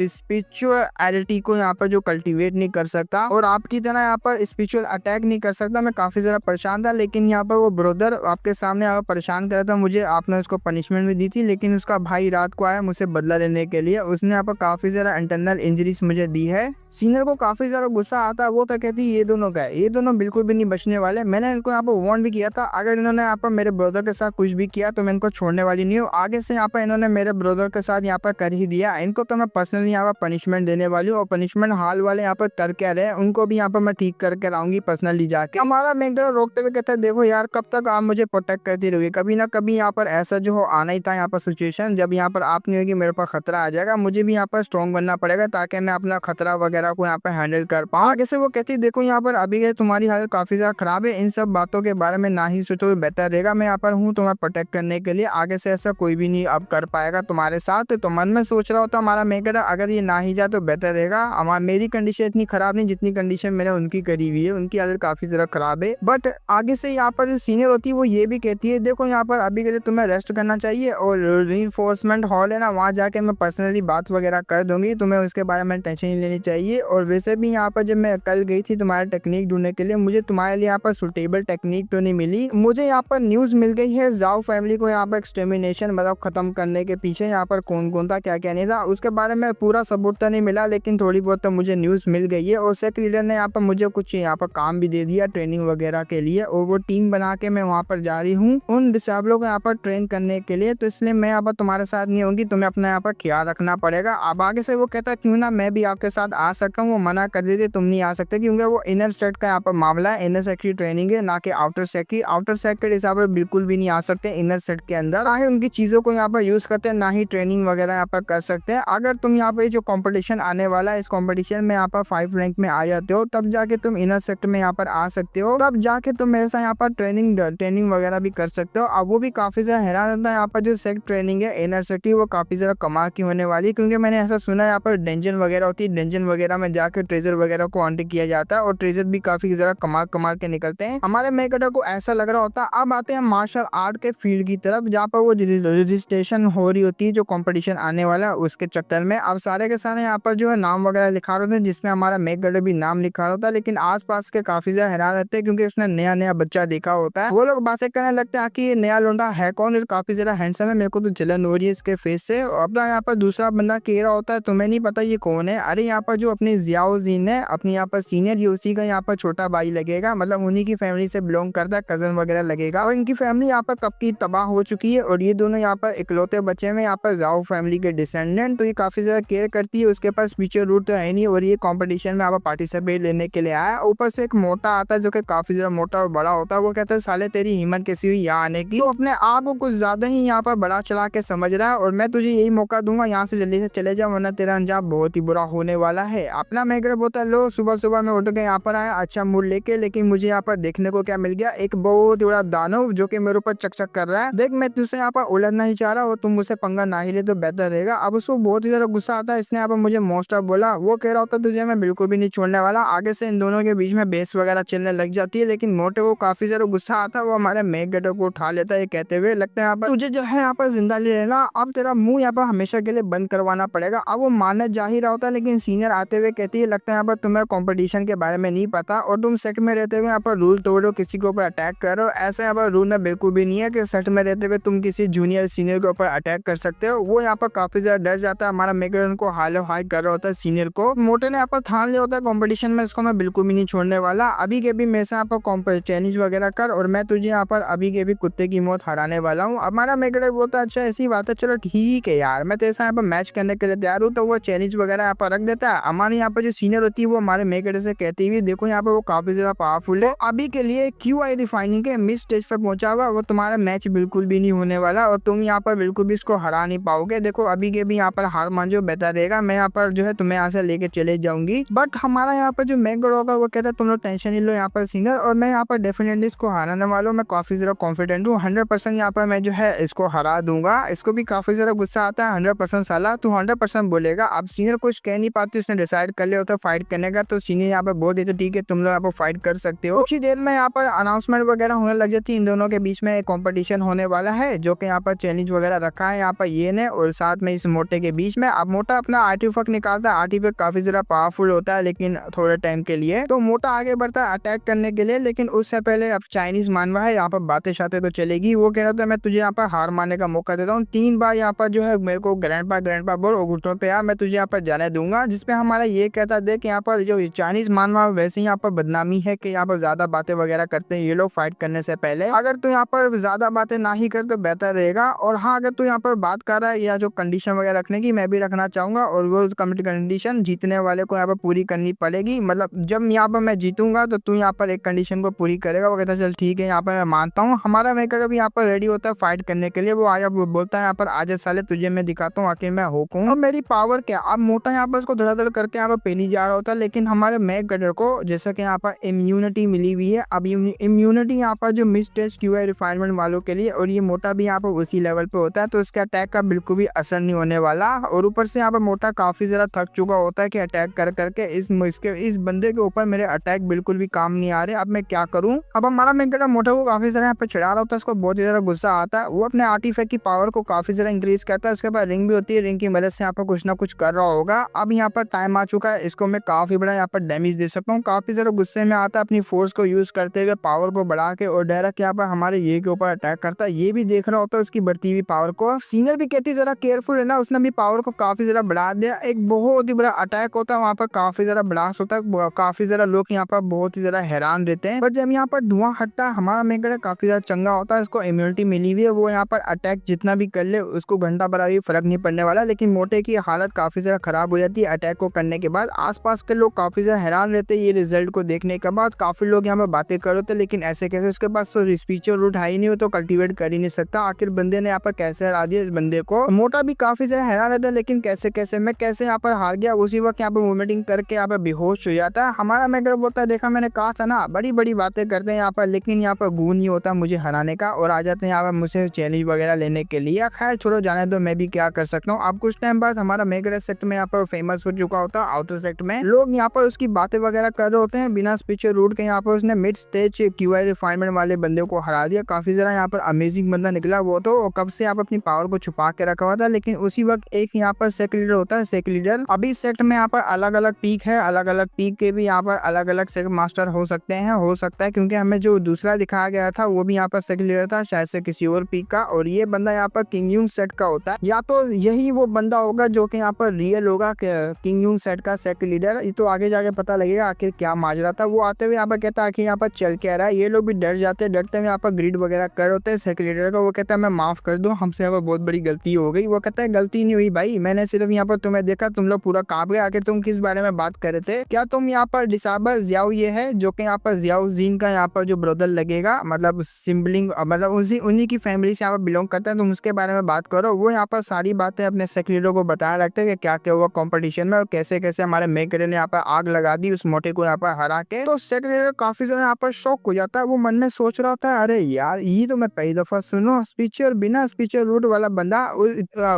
Speaker 1: स्पिरिचुअलिटी को यहाँ पर जो कल्टीवेट नहीं कर सकता और आपकी तरह यहाँ पर स्पिरिचुअल अटैक नहीं कर सकता। मैं काफी ज्यादा परेशान था, लेकिन यहाँ पर वो ब्रदर आपके सामने परेशान कर रहा था मुझे, आपने उसको पनिशमेंट भी दी थी, लेकिन उसका भाई रात को आया मुझसे बदला लेने के लिए, उसने यहाँ पर काफी ज्यादा इंटरनल इंजरीज मुझे दी है। सीनियर को काफी ज्यादा गुस्सा आता है, वो तो कहती है ये दोनों का है, ये दोनों बिल्कुल भी नहीं बचने वाले। मैंने इनको यहाँ पर वार्न भी किया था, अगर इन्होंने यहाँ पर मेरे ब्रदर के साथ कुछ भी किया तो मैं इनको छोड़ने वाली नहीं हूँ। आगे से यहाँ पर इन्होंने मेरे ब्रदर के साथ यहाँ पर कर ही दिया, इनको तो मैं पर्सनली यहाँ पर पनिशमेंट देने वाली हूँ, और पनिशमेंट हाल वाले यहाँ पर कर क्या रहे उनको भी यहाँ पर मैं ठीक करके लाऊंगी पर्सनली जाके। हमारा मेंटर रोकते हुए कहता है देखो यार, कब तक आप मुझे प्रोटेक्ट करती रहोगे, कभी ना कभी यहाँ पर ऐसा जो हो आना ही था यहाँ पर सिचुएशन, जब यहाँ पर आप नहीं होगी मेरे पास खतरा आ जाएगा, मुझे भी यहाँ पर स्ट्रॉन्ग बनना पड़ेगा ताकि मैं अपना खतरा वगैरह को यहाँ पर हैंडल कर पाऊँ। आगे से वो कहती है देखो यहाँ पर अभी तुम्हारी हालत काफी ज्यादा खराब है, इन सब बातों के बारे में ना ही सोचो बेहतर रहेगा, मैं यहाँ पर हूँ तुम्हें प्रोटेक्ट करने के लिए, आगे से ऐसा कोई भी नहीं अब कर पाएगा तुम्हारे साथ। तो मन में सोच रहा होता हमारा मेकर अगर ये ना ही जाए तो बेहतर रहेगा, हमारा मेरी कंडीशन इतनी खराब नहीं जितनी कंडीशन मैंने उनकी करी हुई है, उनकी हालत काफी ज्यादा खराब है। बट आगे से यहाँ पर जो सीनियर होती है वो ये भी कहती है देखो यहाँ पर अभी के लिए तुम्हें रेस्ट करना चाहिए, और रीइंफोर्समेंट हॉल है ना, वहाँ जाके मैं पर्सनली बात वगैरह कर दूंगी, तुम्हें उसके बारे में टेंशन नहीं लेनी चाहिए। और वैसे भी यहाँ पर जब मैं कल गई थी तुम्हारे टेक्निक ढूंढने के लिए, मुझे तुम्हारे लिए यहाँ पर सुटेबल टेक्निक तो नहीं मिली, मुझे यहाँ पर न्यूज मिल गई है जाओ फैमिली को यहाँ पर एक्सटर्मिनेशन मतलब खत्म करने के पीछे यहाँ पर कौन कौन था क्या क्या नहीं था, उसके बारे में पूरा सबूत तो नहीं मिला, लेकिन थोड़ी बहुत तो मुझे न्यूज मिल गई है। और सेक लीडर ने यहाँ पर मुझे कुछ यहाँ पर काम भी दे दिया ट्रेनिंग वगैरह के लिए, और वो टीम बना के मैं वहाँ पर जा रही हूँ उन डिसेबलों को यहाँ पर ट्रेन करने के लिए, तो इसलिए मैं यहाँ पर तुम्हारे साथ नहीं होंगी, तुम्हें अपना यहाँ पर ख्याल रखना पड़ेगा। अब आगे से वो कहता क्यों ना मैं भी आपके साथ आ सकता हूँ, वो मना कर देते तुम नहीं आ सकते, क्योंकि वो इनर स्टेट का यहाँ पर मामला है, इनर सेट की ट्रेनिंग है ना कि आउटर सेट की। आउटर सेट के हिसाब से बिल्कुल भी नहीं आ सकते इनर सेट के अंदर, ना ही उनकी चीजों को यहाँ पर यूज करते हैं, ना ही ट्रेनिंग वगैरह यहाँ पर कर सकते हैं। अगर तुम यहाँ पे जो कंपटीशन आने वाला है इस कंपटीशन में यहाँ पर 5 रैंक में आ जाते हो, तब जाके तुम इनर सेक्टर में यहाँ पर आ सकते हो, तब जाके तुम ऐसा यहाँ पर ट्रेनिंग वगैरह भी कर सकते हो। अब वो भी काफी ज्यादा हैरान होता है यहाँ पर जो सेक्ट ट्रेनिंग है इनर सेक्टर वो काफी ज्यादा कमाल की होने वाली, क्योंकि मैंने ऐसा सुना है यहाँ पर डेंजन वगैरह होती है, डेंजन वगैरह में जाकर ट्रेजर वगैरह को हंट किया जाता है, और ट्रेजर भी काफी ज्यादा कमाल के निकलते हैं। हमारे मेकटर को ऐसा लग रहा होता है। अब आते हैं मार्शल आर्ट के फील्ड की तरफ, जहाँ पर वो रजिस्ट्रेशन हो रही होती है जो कंपटीशन आने वाला है उसके चक्कर में। अब सारे के सारे यहाँ पर जो है नाम वगैरह लिखा रहे होते हैं, जिसमें हमारा मेकगर भी नाम लिखा होता है, लेकिन आसपास के काफी ज्यादा हैरान रहते हैं क्योंकि उसने नया बच्चा देखा होता है। वो लोग बातें करने लगते हैं कि ये नया लोंडा है कौन, ये काफी ज्यादा हैंडसम है, मेरे को तो जलन हो रही है इसके फेस से। अपना यहाँ पर दूसरा बंदा कह रहा होता है तुम्हें नहीं पता ये कौन है, अरे यहाँ पर जो अपनी जियाउद्दीन है अपनी यहाँ पर सीनियर, ये उसी का यहाँ पर छोटा भाई लगेगा, मतलब उन्हीं की फैमिली से बिलोंग करता है, कजन वगैरह लगेगा, और इनकी फैमिली यहाँ पर कब की तबाह हो चुकी है, और ये दोनों यहाँ पर इकलौते बच्चे में यहाँ पर जाओ फैमिली के डिसेंडेंट, तो ये काफी ज्यादा केयर करती है, उसके पास फ्यूचर रूट तो है नहीं, और ये कंपटीशन में यहाँ पर पार्टिसिपेट लेने के लिए आया। ऊपर से एक मोटा आता है जो कि काफी ज्यादा मोटा और बड़ा होता है, वो कहता है साले तेरी हिम्मत कैसी हुई यहाँ आने की, तो अपने आप को कुछ ज्यादा ही यहाँ पर बड़ा चला के समझ रहा है, और मैं तुझे यही मौका दूंगा यहाँ से जल्दी से चले जा, वरना तेरा अंजाम बहुत ही बुरा होने वाला है। अपना मेकर बोलता है लो सुबह सुबह में उठ के यहाँ पर आया अच्छा मूड लेके, लेकिन मुझे यहाँ पर देखने को क्या मिल गया, एक बहुत ही बड़ा दानव जो कि मेरे ऊपर चक-चक कर रहा है। देख मैं तुझसे यहाँ पर उलझना ही चाह रहा हूँ, तुम मुझसे पंगा ना ही ले तो बेहतर रहेगा। अब उसको बहुत ही ज़्यादा गुस्सा आता है, इसने यहाँ पर मुझे मोस्ट ऑफ बोला, वो कह रहा होता तुझे मैं बिल्कुल भी नहीं छोड़ने वाला। आगे से इन दोनों के बीच में बहस वगैरह चलने लग जाती है, लेकिन मोटे को काफ़ी ज़्यादा गुस्सा आता है, वो हमारे मेगेटो को उठा लेता है कहते हुए, लगता है यहाँ पर तुझे जो है यहाँ पर जिंदा ले लेना, अब तेरा मुँह यहाँ पर हमेशा के लिए बंद करवाना पड़ेगा। अब वो मानने जा ही रहा होता है, लेकिन सीनियर आते हुए कहती है लगता है यहाँ पर तुम्हें कंपटीशन के बारे में नहीं पता और तुम सेट में रहते हुए यहाँ पर रूल तोड़ो, किसी के ऊपर अटैक करो। ऐसा यहाँ पर रूल में बिल्कुल भी नहीं है कि सेट में रहते हुए तुम किसी जूनियर सीनियर के ऊपर अटैक कर सकते हो। वो यहाँ पर काफी ज्यादा डर जाता है, हमारा मेकर उनको हालो हाई कर रहा होता है सीनियर को। मोटे ने यहाँ पर ठान लिया होता है कॉम्पिटिशन में इसको मैं बिल्कुल भी नहीं छोड़ने वाला, अभी के भी मेरे से यहाँ पर चैलेंज वगैरह कर और मैं तुझे यहाँ पर अभी के भी कुत्ते की मौत हराने वाला हूँ। हमारा मेकर बोलता है अच्छा ऐसी बात है, चलो ठीक है यार मैं तेरे साथ यहाँ पर मैच करने के लिए तैयार हूँ। तो वो चैलेंज वगैरह यहाँ पर रख देता है। हमारे यहाँ पर जो सीनियर होती है वो हमारे मेकर से कहती हुई देखो यहाँ पर वो काफी ज्यादा पावरफुल है, अभी के लिए QI रिफाइनिंग के मिड स्टेज पर पहुंचा हुआ, वो तुम्हारा मैच बिल्कुल भी नहीं होने वाला और तुम यहाँ पर बिल्कुल भी इसको हरा नहीं पाओगे। देखो अभी के भी यहाँ पर हार मान जो बेहतर रहेगा, मैं यहाँ पर जो है तुम्हें यहाँ से लेके चले जाऊंगी। बट हमारा यहाँ पर जो मेकर होगा वो कहता है तुम लोग टेंशन नहीं लो यहाँ पर सिंगर, और मैं यहाँ पर डेफिनेटली इसको हराने वाला हूँ। मैं काफी ज्यादा कॉन्फिडेंट हूँ, 100% यहाँ पर मैं जो है इसको हरा दूंगा। इसको भी काफी ज्यादा गुस्सा आता है, 100% साला तू 100% बोलेगा। अब सीनियर कुछ कह नहीं पाती, उसने डिसाइड कर लिया होता फाइट करने का, तो सीनियर यहाँ पर बोल देते ठीक है तुम लोग यहाँ पर फाइट कर सकते हो। कुछ ही देर में यहाँ पर अनाउंसमेंट वगैरह होने लग जाती है, इन दोनों के बीच में कंपटीशन होने वाला है जो कि यहाँ पर चैलेंज वगैरह रखा है यहाँ पर ये ने और साथ में इस मोटे के बीच में। अब मोटा अपना आर्टिफैक्ट निकालता है, आर्टिफैक्ट काफी ज्यादा पावरफुल होता है लेकिन थोड़े टाइम के लिए, तो मोटा आगे बढ़ता है अटैक करने के लिए। लेकिन उससे पहले अब चाइनीज मानवा है यहाँ पर बातें शातें तो चलेगी। वो कह रहा था मैं तुझे यहाँ पर हार मारने का मौका देता हूँ, 3 बार यहाँ पर जो है मेरे को ग्रैंडपा बोल और घुटनों पे यार मैं तुझे यहाँ पर जाने दूंगा। जिसपे हमारा ये कहता देख यहाँ पर जो चाइनीज मानवा वैसे यहाँ पर बदनामी है कि यहाँ पर ज्यादा बातें वगैरह करते हैं ये लोग फाइट करने से पहले। अगर तू यहाँ पर ज्यादा बातें ना ही कर तो बेहतर रहेगा। और हाँ अगर तू यहाँ पर बात कर रहा है या जो कंडीशन वगैरह रखने की, मैं भी रखना चाहूंगा और वो कंडीशन जीतने वाले को यहाँ पर पूरी करनी पड़ेगी। मतलब जब यहाँ पर मैं जीतूंगा तो तू यहाँ पर एक कंडीशन को पूरी करेगा। वो कहता चल ठीक है यहाँ पर मैं मानता हूँ। हमारा मेकर भी यहाँ पर रेडी होता है फाइट करने के लिए। वो आया बोलता है यहाँ पर आजा साले तुझे मैं दिखाता हूँ आखिर मैं हो कौन और मेरी पावर क्या। अब मोटा यहाँ पर उसको धड़ाधड़ करके यहाँ पर पेनी जा रहा होता है, लेकिन हमारे मेकर को जैसा कि यहाँ पर इम्यूनिटी मिली हुई है। अब इम्यूनिटी यहाँ पर जो मिड स्टेज QI रिफाइनमेंट वालों के लिए, और ये मोटा भी यहाँ पर उसी लेवल पे होता है तो इसके अटैक का बिल्कुल भी असर नहीं होने वाला। और ऊपर से यहाँ पर मोटा काफी ज्यादा थक चुका होता है कि अटैक कर करके इस बंदे के ऊपर मेरे अटैक बिल्कुल भी काम नहीं आ रहे, अब मैं क्या करूं। अब हमारा मेकर मोटा को काफी ज्यादा यहाँ पर चढ़ा रहा होता है, उसको बहुत ही ज्यादा गुस्सा आता है। वो अपने आर्टिफैक्ट की पावर को काफी ज्यादा इंक्रीज करता है। उसके बाद रिंग भी होती है, रिंग की मदद से यहाँ पर कुछ ना कुछ कर रहा होगा। अब यहाँ पर टाइम आ चुका है, इसको मैं काफी बड़ा यहाँ पर डैमेज दे सकता हूँ। काफी ज्यादा गुस्से में आता है, अपनी फोर्स को यूज करते हुए पावर को बढ़ा के और डायरेक्ट यहाँ पर हमारे ये के ऊपर अटैक करता है। ये भी देख रहा होता है उसकी बढ़ती हुई पावर को। सीनियर भी कहती जरा केयरफुल है ना, उसने भी पावर को काफी ज्यादा बढ़ा दिया। एक बहुत ही बड़ा अटैक होता है, वहाँ पर काफी ज्यादा ब्लास्ट होता है, काफी ज्यादा लोग यहाँ पर बहुत ही ज्यादा हैरान रहते हैं। बट जब यहाँ पर धुआं हटता है हमारा मेकर काफी ज्यादा चंगा होता है, उसको इम्यूनिटी मिली हुई है। वो यहाँ पर अटैक जितना भी कर ले उसको घंटा भरा भी फर्क नहीं पड़ने वाला। लेकिन मोटे की हालत काफी ज्यादा खराब हो जाती है अटैक को करने के बाद। आसपास के लोग काफी ज्यादा हैरान रहते हैं ये रिजल्ट को देखने के बाद। काफी लोग यहाँ पर बातें कर रहे थे, लेकिन ऐसे कैसे, उसके पास तो स्पीचर रूट है ही नहीं, वो तो कल्टीवेट कर ही नहीं सकता। आखिर बंदे ने यहाँ पर कैसे हरा दिया इस बंदे को। मोटा भी काफी ज्यादा हैरान रहता है, लेकिन कैसे मैं कैसे यहाँ पर हार गया। उसी वक्त यहाँ पर वोमिटिंग करके यहाँ पर बेहोश हो जाता है। हमारा मेकर बोलता है देखा मैंने कहा था ना, बड़ी बड़ी बातें करते हैं यहाँ पर, लेकिन यहाँ पर गुण नहीं होता मुझे हराने का, और आ जाते हैं यहाँ पर मुझसे चैलेंज वगैरह लेने के लिए। खैर छोड़ो जाने दो, मैं भी क्या कर सकता हूँ। अब कुछ टाइम बाद हमारा मेकर सेक्टर में यहाँ पर फेमस हो चुका होता है। आउटर सेक्टर में लोग यहाँ पर उसकी बातें वगैरह कर रहे होते हैं बिना स्पीचर रूट के। यहाँ पर उसने मिड स्टेज QI रिफाइनमेंट वाले बंदे को हरा दिया। काफी ज्यादा यहाँ पर अमेजिंग बंदा निकला वो तो, कब से आप अपनी पावर को छुपा के रखा हुआ था। लेकिन उसी वक्त एक यहाँ पर सेक्ट लीडर होता है, सेक्ट लीडर। अभी सेक्ट में यहाँ पर अलग अलग पीक है, अलग अलग पीक के भी यहाँ पर अलग अलग सेक्ट मास्टर हो सकते हैं, हो सकता है क्योंकि हमें जो दूसरा दिखाया गया था वो भी यहाँ पर सेक्ट लीडर था, शायद से किसी और पीक का। और ये बंदा यहाँ पर किंग यूंग सेट का होता है, या तो यही वो बंदा होगा जो कि यहाँ पर रियल होगा किंग यूंग सेट का सेक्ट लीडर। ये तो आगे जाके पता लगेगा आखिर क्या माजरा था। वो आते हुए यहाँ पर कहता है कि यहाँ पर चल क्या रहा है। ये लोग भी डर जाते हैं, डरते हुए यहाँ पर ग्रीड वगैरह कर होते हैं सेक्ट लीडर का। वो कहता है मैं माफ कर दूं, हमसे यहाँ पर बहुत बड़ी गलती हो गई। वो कहता है गलती नहीं हुई भाई, मैंने सिर्फ यहाँ पर तुम्हें देखा, तुम लोग पूरा कांप गए। आखिर तुम किस बारे में बात कर रहे थे? क्या तुम यहाँ पर डिसाबर जियाओ ये है जो कि यहाँ पर जियाओ जीन का यहाँ पर जो ब्रदर लगेगा, मतलब सिबलिंग, मतलब उन्हीं की फैमिली से यहाँ पर बिलोंग करता है, तुम उसके बारे में बात करो। वो यहाँ पर सारी बातें अपने सेक्ट लीडर को बताया लगता है कि क्या क्या हुआ कंपटीशन में और कैसे कैसे हमारे मेकर ने यहाँ पर आग लगा दी उस मोटे को यहाँ पर हरा के। तो सेक्रेटरी काफी ज्यादा यहाँ पर शॉक हो जाता है। वो मन में सोच रहा था अरे यार ये तो मैं पहली दफा सुनो, स्पीचर बिना स्पीचर रूट वाला बंदा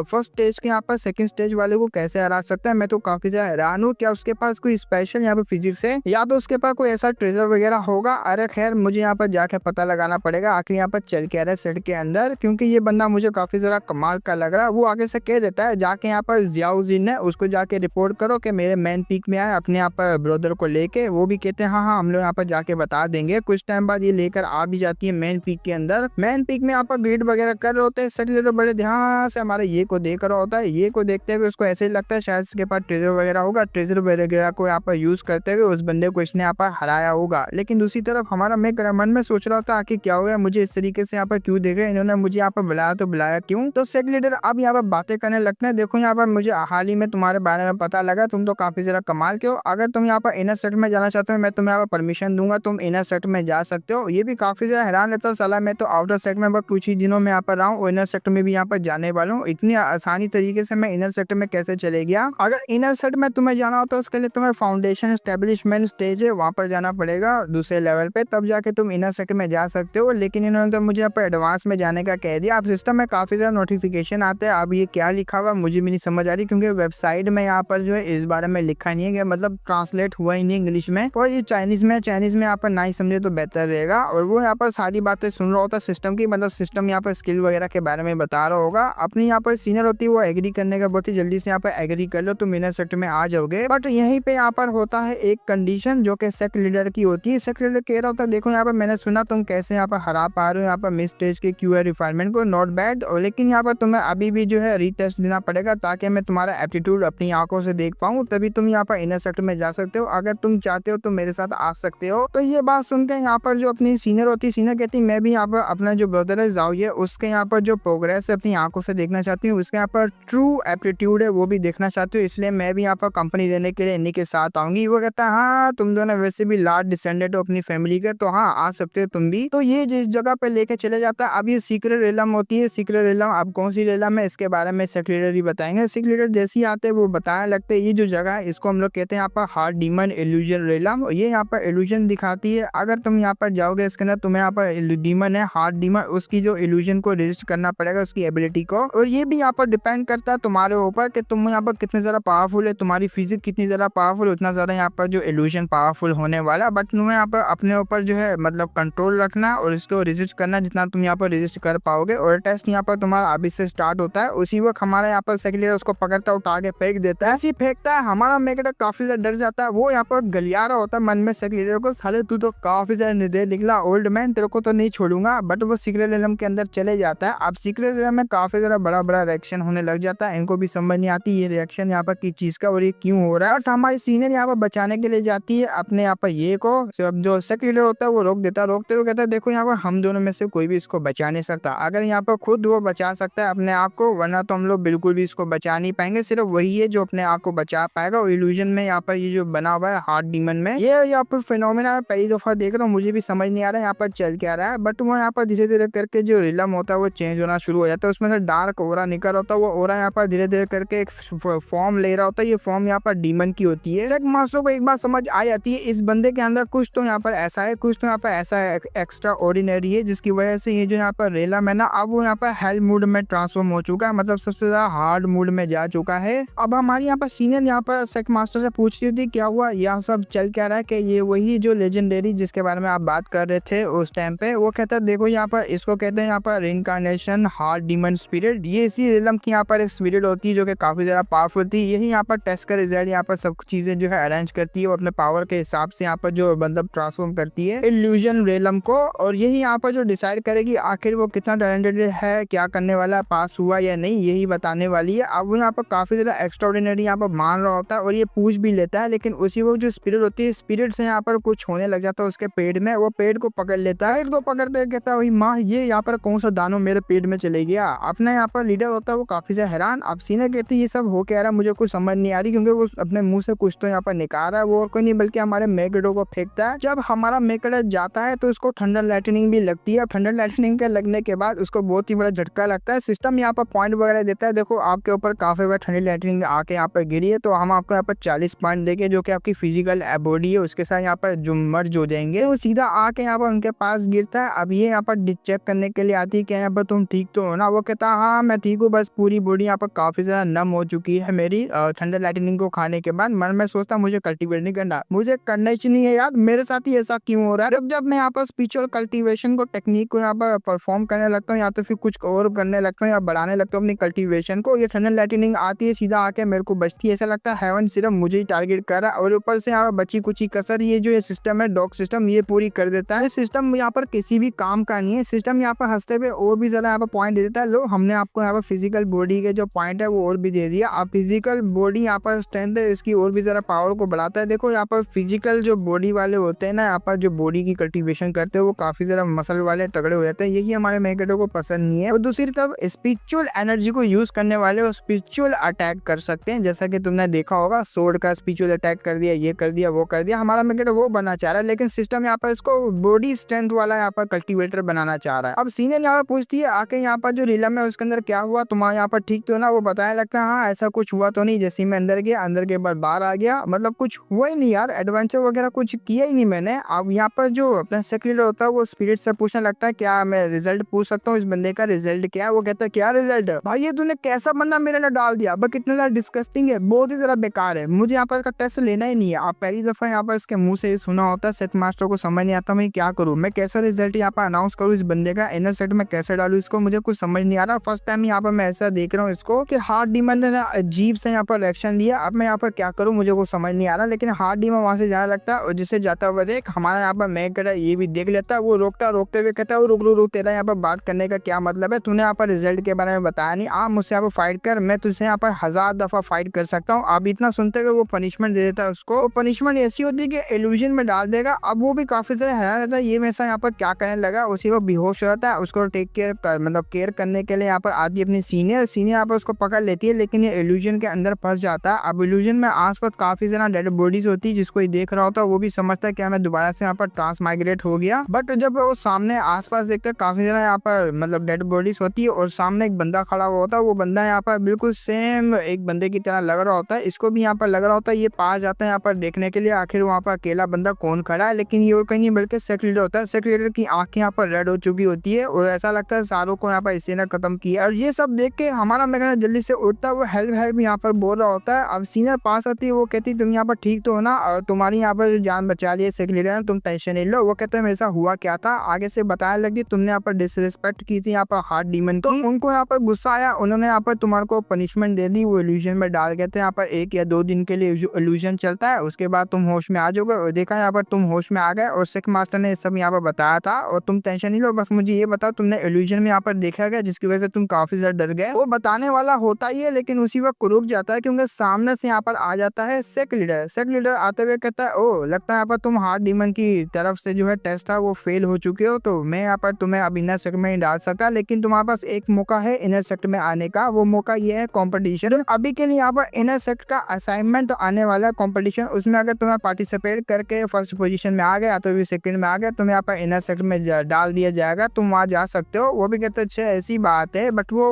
Speaker 1: फर्स्ट स्टेज के यहाँ पर सेकंड स्टेज वाले को कैसे हरा सकता है। मैं तो काफी ज्यादा हैरान हूँ। क्या उसके पास कोई स्पेशल यहाँ पे फिजिक्स है या तो उसके पास कोई ऐसा ट्रेजर वगैरह होगा। अरे खैर मुझे यहाँ पर जाके पता लगाना पड़ेगा आखिर यहाँ पर चल क्या रहा है सेट के अंदर, क्योंकि ये बंदा मुझे काफी ज्यादा कमाल का लग रहा है। वो आगे से कह देता है जाके यहाँ पर जियाउद्दीन है उसको जाके रिपोर्ट करो कि मेरे मेन पीक में आए अपने यहाँ पर ब्रदर को लेके। वो भी कहते हैं हाँ हाँ हम लोग यहाँ पर जाके बता देंगे। कुछ टाइम बाद ये लेकर आ भी जाती है मेन पीक के अंदर। मेन पीक में यहाँ पर ग्रीड वगैरह कर रहे होते हैं। सेक्रेटरी बड़े ध्यान से हमारे ये को देख रहा होता है। ये को देखते हुए उसको ऐसे ही लगता है शायद इसके पास ट्रेजर वगैरह होगा। ट्रेजर वगैरह को यहाँ पर यूज करते हुए उस बंदे को इसने यहाँ पर हराया होगा। लेकिन दूसरी तरफ हमारा मन में सोच रहा था आखिर क्या हो गया, मुझे इस तरीके से यहाँ पर क्यों देख रहे हैं, इन्होंने मुझे यहाँ पर बुलाया तो बुलाया क्यों। तो सेक्रेटरी अब यहाँ पर बातें करने लगते हैं। देखो यहाँ पर मुझे हाल ही में तुम्हारे बारे में पता लगा, तुम तो काफी ज्यादा कमाल के हो। अगर तुम यहाँ पर इनर सेट में जाना चाहते हो मैं तुम्हें यहाँ पर परमिशन दूंगा, तुम इनर सेट में जा सकते हो। ये भी काफी ज्यादा हैरान रहता है साला, मैं तो आउटर सेट में बस कुछ ही दिनों में यहाँ पर रहा हूँ, इनर सेक्टर में भी यहाँ पर जाने वाला हूँ। इतनी आसानी तरीके से मैं इनर सेक्टर में कैसे चले गया। अगर इनर सेट में तुम्हें जाना हो तो उसके लिए तुम्हें फाउंडेशन एस्टेब्लिशमेंट स्टेज है वहां पर जाना पड़ेगा दूसरे लेवल पे, तब जाके तुम इनर सेक्टर में जा सकते हो। लेकिन इन्होंने तो मुझे यहाँ पर एडवांस में जाने का कह दिया। अब सिस्टम में काफी ज्यादा नोटिफिकेशन आते हैं। अब ये क्या लिखा हुआ मुझे भी नहीं समझ आ रही, क्योंकि वेबसाइट में यहाँ पर जो है इस बारे में लिखा नहीं है, मतलब ट्रांसलेट हुआ ही नहीं इंग्लिश में। और ये चाइनीज में यहाँ पर ना ही समझे तो बेहतर रहेगा। और वो यहाँ पर सारी बातें सुन रहा होता है सिस्टम की, मतलब सिस्टम यहाँ पर स्किल वगैरह के बारे में बता रहा होगा। अपनी यहाँ पर सीनियर होती है वो एग्री करने का बहुत ही जल्दी से यहाँ पर एग्री कर लो, तुम इनर सेक्टर में आ जाओगे। बट यहीं पे यहाँ पर होता है एक कंडीशन जो कि सेक्ट लीडर की होती है। सेक्ट लीडर कह रहा होता है देखो यहाँ पर मैंने सुना तुम कैसे यहाँ पर हरा पा रहे हो यहाँ पर मिस स्टेज के क्यूए रिक्वायरमेंट को, नॉट बैड, लेकिन यहाँ पर तुम्हें अभी भी जो है रीटेस्ट देना पड़ेगा ताकि मैं तुम्हारा एप्टीट्यूड अपनी आंखों से देख पाऊँ, तभी तुम यहाँ पर इनर सेक्टर में जा सकते हो। अगर तुम चाहते हो तो मेरे साथ आ सकते हो। तो ये बात सुनकर यहाँ पर जो अपनी सीनियर होती है, सीनियर कहती है मैं भी यहाँ पर अपना जो ब्रदर है जाओ उसके यहाँ पर जो प्रोग्रेस है अपनी आंखों से देखना चाहती हूँ, उसके यहाँ पर ट्रू एप्टीट्यूड है वो भी देखना चाहती हूँ, इसलिए मैं भी यहाँ पर कंपनी देने के लिए इन्हीं के साथ आऊंगी। वो कहता है हाँ तुम दोनों वैसे भी लार्ज डिसेंडेंट हो अपनी फैमिली के, तो हाँ आ सकते हो तुम भी। तो ये जिस जगह पे लेके चले जाता है अब ये सीक्रेट रेलम होती है। सीक्रेट रेलम अब कौन सी रेलम है इसके बारे में सेक्रेटरी बताएंगे। सेक्रेटरी जैसे ही आते हैं वो बताने लगते हैं ये जो जगह है इसको हम लोग कहते हैं यहाँ पर हार्ट डीमन इल्यूजन रेलम। ये यहाँ पर इल्यूजन दिखाती है। अगर तुम यहाँ पर जाओगे इसके अंदर तुम्हें यहाँ पर डीमन है हार्ट डीमन, उसकी जो इल्यूजन को रजिस्ट करना पड़ेगा उसकी एबिलिटी को। और ये भी यहाँ पर डिपेंड करता है तुम्हारे ऊपर कि तुम यहाँ पर कितने ज्यादा पावरफुल है, तुम्हारी फिजिक्स कितनी ज्यादा पावरफुल है उतना ज्यादा यहाँ पर जो इल्यूजन पावरफुल होने वाला। बट तुम्हें यहाँ पर अपने ऊपर जो है मतलब कंट्रोल रखना और इसको रजिस्ट करना जितना तुम यहाँ पर रजिस्ट कर पाओगे। और टेस्ट यहाँ पर तुम्हारा अभी से स्टार्ट होता है। उसी वक्त हमारा यहाँ पर सेक्रेटरी उसको पकड़ता उठा के फेंक देता है। ऐसी फेंकता है हमारा मेकअप काफी ज्यादा डर जाता है। वो यहाँ पर गलिया रहा होता है मन में सेक्रेटरी को, साले तू तो काफी ज्यादा निर्दय निकला ओल्ड मैन, तेरे को तो नहीं छोड़ूंगा। बट वो सीक्रेट रेलम के अंदर चले जाता है। अब सीक्रेट रेलम में काफी ज्यादा बड़ा बड़ा रिएक्शन होने लग जाता है। इनको भी समझ नहीं आती ये रिएक्शन यहाँ पर किस चीज का और ये क्यों हो रहा है। और हमारी सीनियर यहाँ पर बचाने के लिए जाती है अपने यहाँ पर ये को, जो सेक्रेटरी होता है वो रोक देता है। रोकते हुए कहता है देखो यहाँ पर हम दोनों में से कोई भी इसको बचा नहीं सकता। अगर यहाँ पर खुद वो बचा सकता है अपने आप को, वरना तो हम लोग बिल्कुल भी इसको बचा नहीं पाएंगे। सिर्फ वही है जो अपने आप को बचा पाएगा। और इल्यूजन में यहाँ पर ये जो बना हुआ है हार्ट डीमन में, ये यहाँ पर फिनोमेना पहली दफा देख रहा हूँ, मुझे भी समझ नहीं आ रहा है यहाँ पर चल क्या रहा है। बट वो यहाँ पर धीरे धीरे करके जो रिलम होता है वो चेंज होना शुरू हो जाता है। उसमें से डार्क ओरा निकल होता है। वो ओरा यहाँ पर धीरे धीरे करके एक फॉर्म ले रहा होता है। ये फॉर्म यहाँ पर डीमन की होती है। सेक मास्टर को एक बात समझ आ जाती है इस बंदे के अंदर कुछ तो यहाँ पर ऐसा है, कुछ तो यहाँ पर ऐसा एक्स्ट्रा ऑर्डिनरी है जिसकी वजह से ये जो यहाँ पर रेलम है ना अब वो यहाँ पर हेल मूड में ट्रांसफॉर्म हो चुका है, मतलब सबसे ज्यादा हार्ड मूड में जा चुका है। अब हमारी यहाँ पर सीनियर यहाँ पर सेक मास्टर से पूछ रही थी क्या हुआ, यह सब चल क्या रहा है, कि ये वही जो लेजेंडरी जिसके बारे में आप बात कर रहे थे उस टाइम पे। वो कहता है देखो यहाँ पर इसको कहते हैं यहाँ पर रिइंकार्नेशन हार्ट डीमन स्पिरिट। ये इसी रेलम की यहाँ पर एक स्पिरिट होती है जो कि काफी ज्यादा पावरफुल थी। यही यहाँ पर टेस्ट का रिजल्ट यहाँ पर सब चीजें जो है अरेंज करती है, वो अपने पावर के हिसाब से यहाँ पर जो मतलब ट्रांसफॉर्म करती है इल्यूजन रेलम को। और यही यहाँ पर जो डिसाइड करेगी आखिर वो कितना टैलेंटेड है, क्या करने वाला है, पास हुआ या नहीं, यही बताने वाली है। अब वो यहाँ पर काफी ज्यादा एक्स्ट्राऑर्डिनरी यहाँ पर मान रहा होता है और ये पूछ भी लेता है। लेकिन उसी वो जो स्पिरिट होती है, स्पिरिट से यहाँ पर कुछ होने लग जाता है उसके पेट में। वो पेट को पकड़ लेता है। तो पकड़ते कहता है वही माँ ये यहाँ पर कौन सा दानों मेरे पेट में चले गया। अपना यहाँ पर लीडर होता है वो काफी ज्यादा हैरान। अब सीनियर कहती है ये सब हो क्या रहा है, मुझे कुछ समझ नहीं आ रही, क्योंकि वो अपने मुंह से कुछ तो यहाँ पर निकाल रहा है। वो कोई नहीं बल्कि हमारे मेकड़ो को फेंकता है। जब हमारा मेकड़ जाता है तो उसको थंडर लाइटनिंग भी लगती है। थंडर लाइटनिंग के लगने के बाद उसको बहुत ही बड़ा झटका लगता है। सिस्टम यहाँ पर पॉइंट वगैरह देता है, देखो आपके ऊपर काफी बड़ा ठंडी लाइटनिंग आके यहाँ पर गिरी है तो हम आपको यहाँ पर 40 पॉइंट देंगे जो कि के आपकी फिजिकल बॉडी है उसके साथ यहाँ पर जो मर्ज हो जाएंगे, वो सीधा आके यहाँ पर उनके पास गिरता है। अब ये यहाँ पर चेक करने के लिए आती है कि यहाँ पर तुम ठीक तो हो ना। वो कहता है हाँ मैं ठीक हूँ, बस पूरी बॉडी यहाँ पर काफी ज्यादा नम हो चुकी है मेरी थंडर लाइटनिंग को खाने के बाद। मन में सोचता मुझे कल्टीवेट नहीं करना, मुझे करना ही नहीं है यार, मेरे साथ ही ऐसा क्यों हो रहा है। जब मैं यहाँ पर स्पिरिचुअल कल्टीवेशन को टेक्निक को यहाँ पर परफॉर्म करने लगता हूँ या तो फिर कुछ और करने लगता हूँ या बढ़ाने लगता हूँ अपनी कल्टीवेशन को, ये थंडर लाइटनिंग आती है सीधा आके मेरे को बचती है। ऐसा लगता है हेवन सिर्फ मुझे ही टारगेट कर रहा है और ऊपर से यहाँ पर बची कुची कसर ये जो ये सिस्टम है डॉग सिस्टम ये पूरी कर देता है। सिस्टम यहाँ पर किसी भी काम का नहीं है, सिस्टम यहाँ पर हंसते हुए और भी ज्यादा यहाँ पर पॉइंट दे देता है। लो हमने आपको यहाँ पर फिजिकल बॉडी के जो पॉइंट है वो और भी दे दिया। अब फिजिकल बॉडी यहाँ पर स्ट्रेंथ है इसकी और भी ज्यादा पावर को बढ़ाता है। देखो यहाँ पर फिजिकल जो बॉडी वाले होते हैं ना, यहाँ पर जो बॉडी की कल्टीवेशन करते हैं वो काफी ज्यादा मसल वाले तगड़े हो जाते हैं, यही हमारे मेकेटो को पसंद नहीं है। और दूसरी तरफ स्पिरिचुअल एनर्जी को यूज करने वाले वो स्पिरिचुअल अटैक कर सकते हैं, जैसा कि तुमने देखा होगा सोर्ड का स्पिरिचुअल अटैक कर दिया, ये कर दिया, वो कर दिया। हमारा मेकेटो वो बनना चाह रहा है लेकिन सिस्टम यहाँ पर इसको बॉडी स्ट्रेंथ वाला यहाँ पर कल्टीवेटर बनाना चाह रहा है। अब सीनियर यहाँ पर पूछती है आके यहाँ पर जो रीलम है उसके अंदर क्या हुआ, तुम्हारा यहाँ पर ठीक तो ना। वो बताने लगता है हाँ ऐसा कुछ हुआ तो नहीं, जैसे मैं अंदर गया, अंदर के बाद बाहर आ गया, मतलब कुछ हुआ ही नहीं यार, एडवेंचर वगैरह कुछ किया ही नहीं मैंने। अब यहाँ पर जो अपना सेक्रेटरी होता है वो स्पिरिट से पूछने लगता है क्या मैं रिजल्ट पूछ सकता हूँ इस बंदे का, रिजल्ट क्या है। वो कहता है क्या रिजल्ट है भाई, ये तूने कैसा बंदा मेरे लिए डाल दिया, बट कितना ज्यादा डिस्कस्टिंग है, बहुत ही ज्यादा बेकार है, मुझे यहाँ पर इसका टेस्ट लेना ही नहीं है। आप पहली दफा यहाँ पर इसके मुंह से सुना होता है, सेट मास्टर को समझ नहीं आता मैं क्या करूँ, मैं कैसा रिजल्ट यहाँ पर अनाउंस करूँ इस बंदे का, इनर सेट में कैसे डालू इसको, मुझे कुछ समझ नहीं आ रहा। फर्स्ट टाइम यहाँ पर मैं ऐसा देख रहा हूँ इसको कि हार्ट डीमन ने अजीब से यहाँ पर रिएक्शन दिया। अब मैं यहाँ पर क्या करूँ मुझे कुछ समझ नहीं आ रहा, लेकिन हार्ट डीमन वहां से जाने लगता है और जिससे जाता हुआ देख हमारा यहाँ पर मैं कर ये भी देख लेता है। वो रोकता रोकते हुए कहता है वो रुक रुक रुक, तेरा यहाँ पर बात करने का क्या मतलब है, तूने यहाँ पर रिजल्ट के बारे में बताया नहीं, आप मुझसे यहाँ पर फाइट कर, मैं तुझसे यहाँ पर 1000 दफा फाइट कर सकता हूँ। अब इतना सुनते हुए वो पनिशमेंट दे देता है उसको। वो पनिशमेंट ऐसी होती है कि इल्यूजन में डाल देगा। अब वो भी काफी ज्यादा हैरान रहता है ये वैसा यहाँ पर क्या करने लगा, उसी वो बेहोश हो जाता है। उसको टेक केयर मतलब केयर करने के लिए यहाँ पर आती है अपनी सीनियर यहाँ पर उसको पकड़ लेती है, लेकिन ये इल्यूजन के अंदर फंस जाता है। अब इल्यूजन में आसपास काफी ज्यादा डेड बॉडीज होती है, जिसको ये देख रहा होता है वो भी समझता है कि मैं दोबारा से यहाँ पर ट्रांसमाइग्रेट हो गया। बट जब वो सामने आसपास देखते हैं काफी ज्यादा यहाँ पर मतलब डेड बॉडीज होती है और सामने एक बंदा खड़ा हुआ होता है, वो बंदा यहाँ पर बिल्कुल सेम एक बंदे की तरह लग रहा होता है, इसको भी यहाँ पर लग रहा होता है। ये पास जाता है यहाँ पर देखने के लिए आखिर वहाँ पर अकेला बंदा कौन खड़ा है, लेकिन ये और कहीं नहीं बल्कि सेक्रेटरी होता है। सेक्रेटरी की आंखें यहाँ पर रेड हो चुकी होती है और ऐसा लगता है सारों को यहाँ पर इसी ने खत्म किया। और ये सब देख के हमारा मेगा जल्दी से उठता है, वो हेल्प हेल्प यहाँ पर बोल रहा होता है। अब सीनियर पास आती है, वो कहती है तुम यहाँ पर ठीक तो हो ना और तुम्हारी यहाँ पर जान बचा ली है सेक्रेटरी ने, तुम टेंशन नहीं लो। वो कहते हैं मेरे हुआ क्या था, आगे से बताने लगी तुमने यहाँ पर डिसरिस्पेक्ट की थी यहाँ पर हार्ट डीमन को, उनको यहाँ पर गुस्सा आया, उन्होंने यहाँ पर तुम्हारे को पनिशमेंट दे दी, वो इल्यूजन में डाल गए थे। यहाँ पर 1 या 2 दिन के लिए इल्यूजन चलता है, उसके बाद तुम होश में आ जाओगे। और देखा यहाँ पर तुम होश में आ गए और सिख मास्टर ने सब यहाँ पर बताया था और तुम टेंशन नहीं लो, बस मुझे ये बताओ तुमने इल्यूजन में यहाँ पर देखा गया जिसकी वजह से तुम काफी ज्यादा डर गए। वो बताने वाला होता ही है लेकिन उसी वक्त रुक जाता है क्योंकि सामने से यहाँ पर आ जाता है सेक लीडर। सेक लीडर आते हुए कहता है ओ लगता है यहाँ पर तुम हार्ट डीमन की तरफ से जो है टेस्ट था वो फेल हो चुके हो, तो मैं यहाँ पर तुम्हें अब इनर सेक्ट में नहीं डाल सकता, लेकिन तुम्हारे पास एक मौका है इनर सेक्ट में आने का। वो मौका ये है कंपटीशन। अभी के लिए यहाँ पर इनर सेक्ट का असाइनमेंट आने वाला है कंपटीशन, उसमें अगर तुम्हें पार्टिसिपेट करके फर्स्ट पोजीशन में आ गया तो भी सेकंड में आ गया, तुम्हें यहाँ पर इनर सेक्ट में डाल दिया जाएगा, तुम वहाँ जा सकते हो। वो भी कहते हैं अच्छा ऐसी बात है, बट वो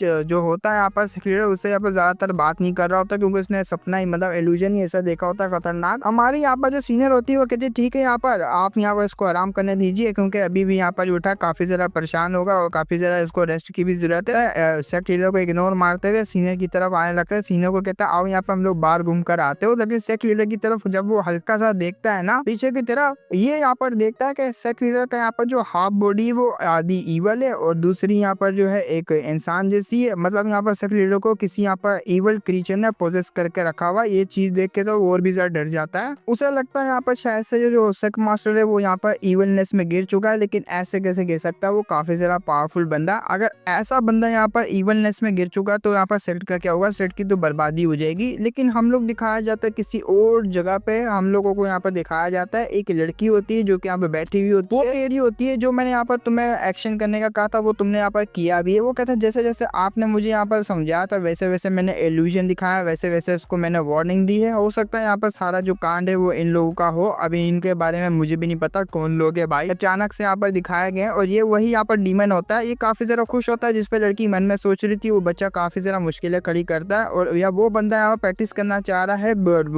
Speaker 1: जो होता है यहाँ पर सेक्रेटरी उससे यहाँ पर ज्यादातर बात नहीं कर रहा होता क्योंकि उसने सपना ही मतलब इल्यूजन ही ऐसा देखा होता है खतरनाक। हमारी यहाँ पर जो सीनियर होती है वो कहती है ठीक है यहाँ पर आप यहाँ पर इसको आराम करने दीजिए क्योंकि अभी भी यहाँ पर उठा काफी ज्यादा परेशान होगा और काफी ज्यादा इसको रेस्ट की भी जरूरत है। सेक्रेटरी को इग्नोर मारते हुए सीनियर की तरफ आने लगता है। सीनियर को कहता है आओ यहाँ पर हम लोग बाहर घूम कर आते हो, लेकिन सेक्रेटरी की तरफ जब वो हल्का सा देखता है ना पीछे की तरफ, ये यहाँ पर देखता है कि सेक्रेटरी का यहाँ पर जो हाफ बॉडी वो आधी ईवल है और दूसरी यहाँ पर जो है एक इंसान जैसी है, मतलब यहाँ पर सेक्रेटरी को किसी यहाँ पर ईवल क्रीचर ने पोजेस करके रखा हुआ। ये चीज देख के तो और भी ज्यादा डर जाता है। उसे लगता है यहाँ पर शायद से जो सेक मास्टर है वो यहाँ पर ईवलनेस में गिर चुका है, लेकिन ऐसे कैसे गिर सकता है, वो काफी ज्यादा पावरफुल बंदा। अगर ऐसा बंदा यहाँ पर ईवलनेस में गिर चुका तो यहाँ पर सेट का क्या होगा, सेट की तो बर्बादी हो जाएगी। लेकिन हम लोग दिखाया जाता है किसी और जगह पे, हम लोगों को यहाँ पर दिखाया जाता है एक लड़की होती है जो कि यहाँ पे बैठी हुई होती है, वो एरिया होती है जो मैंने यहाँ पर तुम्हें एक्शन करने का कहा था वो तुमने यहाँ पर किया भी है। वो कहता है जैसे जैसे आपने मुझे यहाँ पर समझाया था वैसे वैसे मैंने इल्यूजन दिखाया, वैसे वैसे उसको मैंने वार्निंग दी है। हो सकता है यहाँ पर सारा जो कांड है वो इन लोगों का हो, अभी इनके बारे में मुझे भी नहीं पता कौन लोग है भाई, अचानक से यहाँ पर दिखाया गया। और ये वही यहाँ पर डीमन होता है, ये काफी ज्यादा खुश होता है जिसपे लड़की मन में सोच रही थी। वो बच्चा काफी ज्यादा मुश्किलें खड़ी करता है और या वो बंदा यहाँ पर प्रैक्टिस करना चाह रहा है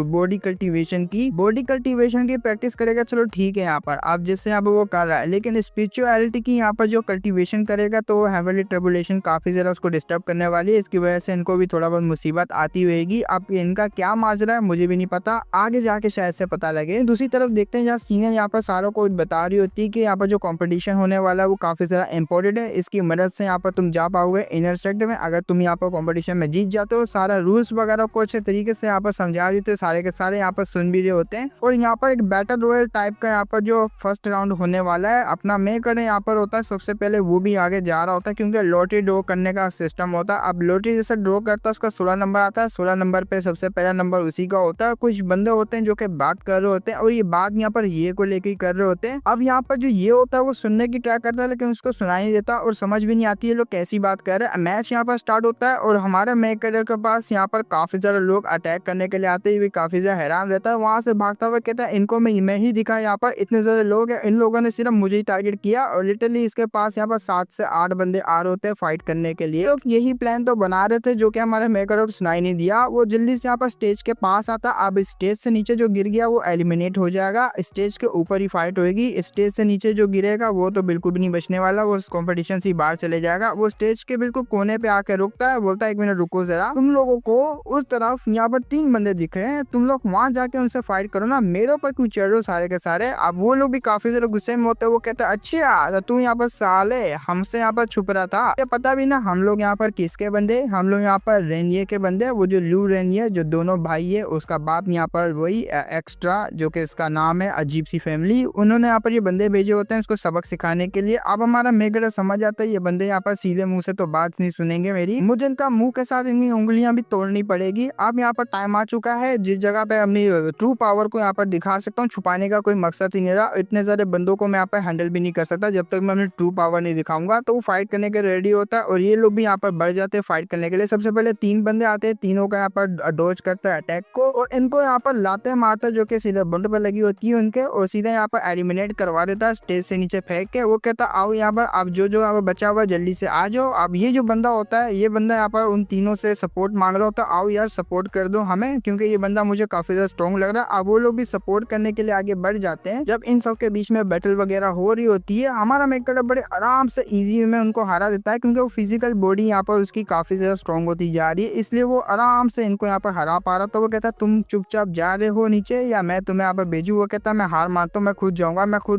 Speaker 1: बॉडी कल्टीवेशन की प्रैक्टिस करेगा, चलो ठीक है यहाँ पर आप जिससे यहाँ पर वो कर रहा है, लेकिन स्पिरिचुअलिटी की यहाँ पर जो कल्टीवेशन करेगा तो हेवनली ट्रिबुलेशन काफी ज्यादा उसको डिस्टर्ब करने वाली है। इसकी वजह से इनको भी थोड़ा बहुत मुसीबत आती रहेगी। अब इनका क्या माजरा है मुझे भी नहीं पता, आगे जाके शायद से पता लगे। दूसरी तरफ देखते हैं जहाँ सीनियर यहाँ पर सारों को बता रही होती है कि यहाँ पर जो कंपटीशन होने वाला है वो काफी ज्यादा इंपॉर्टेंट है, इसकी मदद से यहाँ पर तुम जा पाओगे इनर सेक्टर में। अगर तुम यहाँ पर कंपटीशन में जीत जाते हो, सारा रूल्स वगैरह को अच्छे तरीके से यहाँ पर समझा रही थे, सारे के सारे यहाँ पर सुन भी रहे होते हैं। और यहाँ पर एक बैटल रॉयल टाइप का यहाँ पर जो फर्स्ट राउंड होने वाला है अपना मेकर यहाँ पर होता है, सबसे पहले वो भी आगे जा रहा होता है क्योंकि लॉटरी ड्रॉ करने का सिस्टम होता है। अब लॉटरी जैसे ड्रॉ करता है उसका 16 नंबर आता है, 16 नंबर पे सबसे पहला नंबर उसी का होता है। कुछ बंदे होते हैं जो कि बात कर रहे होते हैं और ये बात यहाँ पर ये को लेकर कर रहे होते हैं। अब यहाँ पर जो ये होता है वो सुनने की ट्राई करता है लेकिन उसको सुनाई नहीं देता और समझ भी नहीं आती है लोग कैसी बात कर रहे हैं। मैच यहाँ पर स्टार्ट होता है और हमारे मेकर के पास यहाँ पर काफी सारे लोग अटैक करने के लिए आते हैं, काफी ज्यादा हैरान रहता है, वहां से भागता हुआ कहता है इनको मैं ही दिखा, यहाँ पर इतने सारे लोग हैं, इन लोगों ने सिर्फ मुझे ही टारगेट किया। और लिटरली इसके पास यहाँ पर 7 से 8 बंदे आ रहे होते हैं फाइट करने के लिए। तो यही प्लान तो बना रहे थे जो कि हमारे मेकर को सुनाई नहीं दिया। वो जल्दी से यहाँ पर स्टेज के पास आता, अब स्टेज से नीचे जो गिर गया वो एलिमिनेट हो जाएगा, स्टेज के ऊपर ही फाइट होगी। स्टेज से नीचे जो गिरेगा वो तो बिल्कुल भी नहीं बचने वाला, वो उस कॉम्पिटिशन से बाहर चले जाएगा। वो स्टेज के बिल्कुल कोने पे आके रुकता है, बोलता है 1 मिनट रुको जरा, तुम लोगों को उस तरफ यहाँ पर 3 बंदे दिख रहे हैं, तुम लोग वहां जाके उनसे फाइट करो ना, मेरे ऊपर क्यों चढ़ रहे हो सारे के सारे। अब वो लोग भी काफी ज्यादा गुस्से में होते हैं, वो कहते हैं अच्छा तू यहाँ पर साले हमसे यहाँ पर छुप रहा था, पता भी ना हम लोग यहाँ पर किसके बंदे, हम लोग यहाँ पर रेनियर के बंदे, वो जो लू रेनियर जो दोनों भाई है उसका बाप यहाँ पर वही एक्स्ट्रा जो कि इसका नाम है अजीब सी फैमिली, उन्होंने यहाँ पर ये बंदे भेजे होते हैं इसको सबक सिखाने के लिए। अब हमारा मेकर समझ आता है ये बंदे यहाँ पर सीधे मुंह से तो बात नहीं सुनेंगे मेरी, मुझे इनका मुंह के साथ इनकी उंगलियां भी तोड़नी पड़ेगी। अब यहाँ पर टाइम आ चुका है जिस जगह पे अपनी ट्रू पावर को यहाँ पर दिखा सकता हूँ, छुपाने का कोई मकसद ही नहीं रहा, इतने सारे बंदों को मैं यहाँ पर हैंडल भी नहीं कर सकता जब तक मैं अपनी ट्रू पावर नहीं दिखाऊंगा। तो वो फाइट करने के रेडी होता है और ये लोग भी यहाँ पर बढ़ जाते हैं फाइट करने के लिए। सबसे पहले 3 बंदे आते हैं, तीनों का यहाँ पर डॉज करता है अटैक को और इनको यहाँ पर लाते मारते जो कि सीधे बंड पर लगी होती है उनके, और सीधे यहाँ पर एलिमिनेट करवा देता है स्टेज से नीचे फेंक के। वो कहता आओ यहाँ पर, अब जो यहाँ पर बचा हुआ जल्दी से आ जाओ। अब ये जो बंदा होता है, ये बंदा यहाँ पर उन तीनों से सपोर्ट मांग रहा होता है, आओ यार सपोर्ट कर दो हमें, क्योंकि ये बंदा मुझे काफी ज्यादा स्ट्रॉन्ग लग रहा है। अब वो लोग भी सपोर्ट करने के लिए आगे बढ़ जाते हैं। जब इन सब के बीच में बैटल वगैरह हो रही होती है, हमारा मेकर बड़े आराम से इजी में उनको हरा देता है क्योंकि वो फिजिकल बॉडी यहाँ पर उसकी काफी ज्यादा स्ट्रॉन्ग होती जा रही है, इसलिए वो आराम से इनको यहाँ पर हरा पा रहा। तो वो कहता है तुम चुपचाप जा रहे हो नीचे या मैं तुम्हें यहाँ पर भेजू। वो कहता है मैं हार मानता हूँ, मैं खुद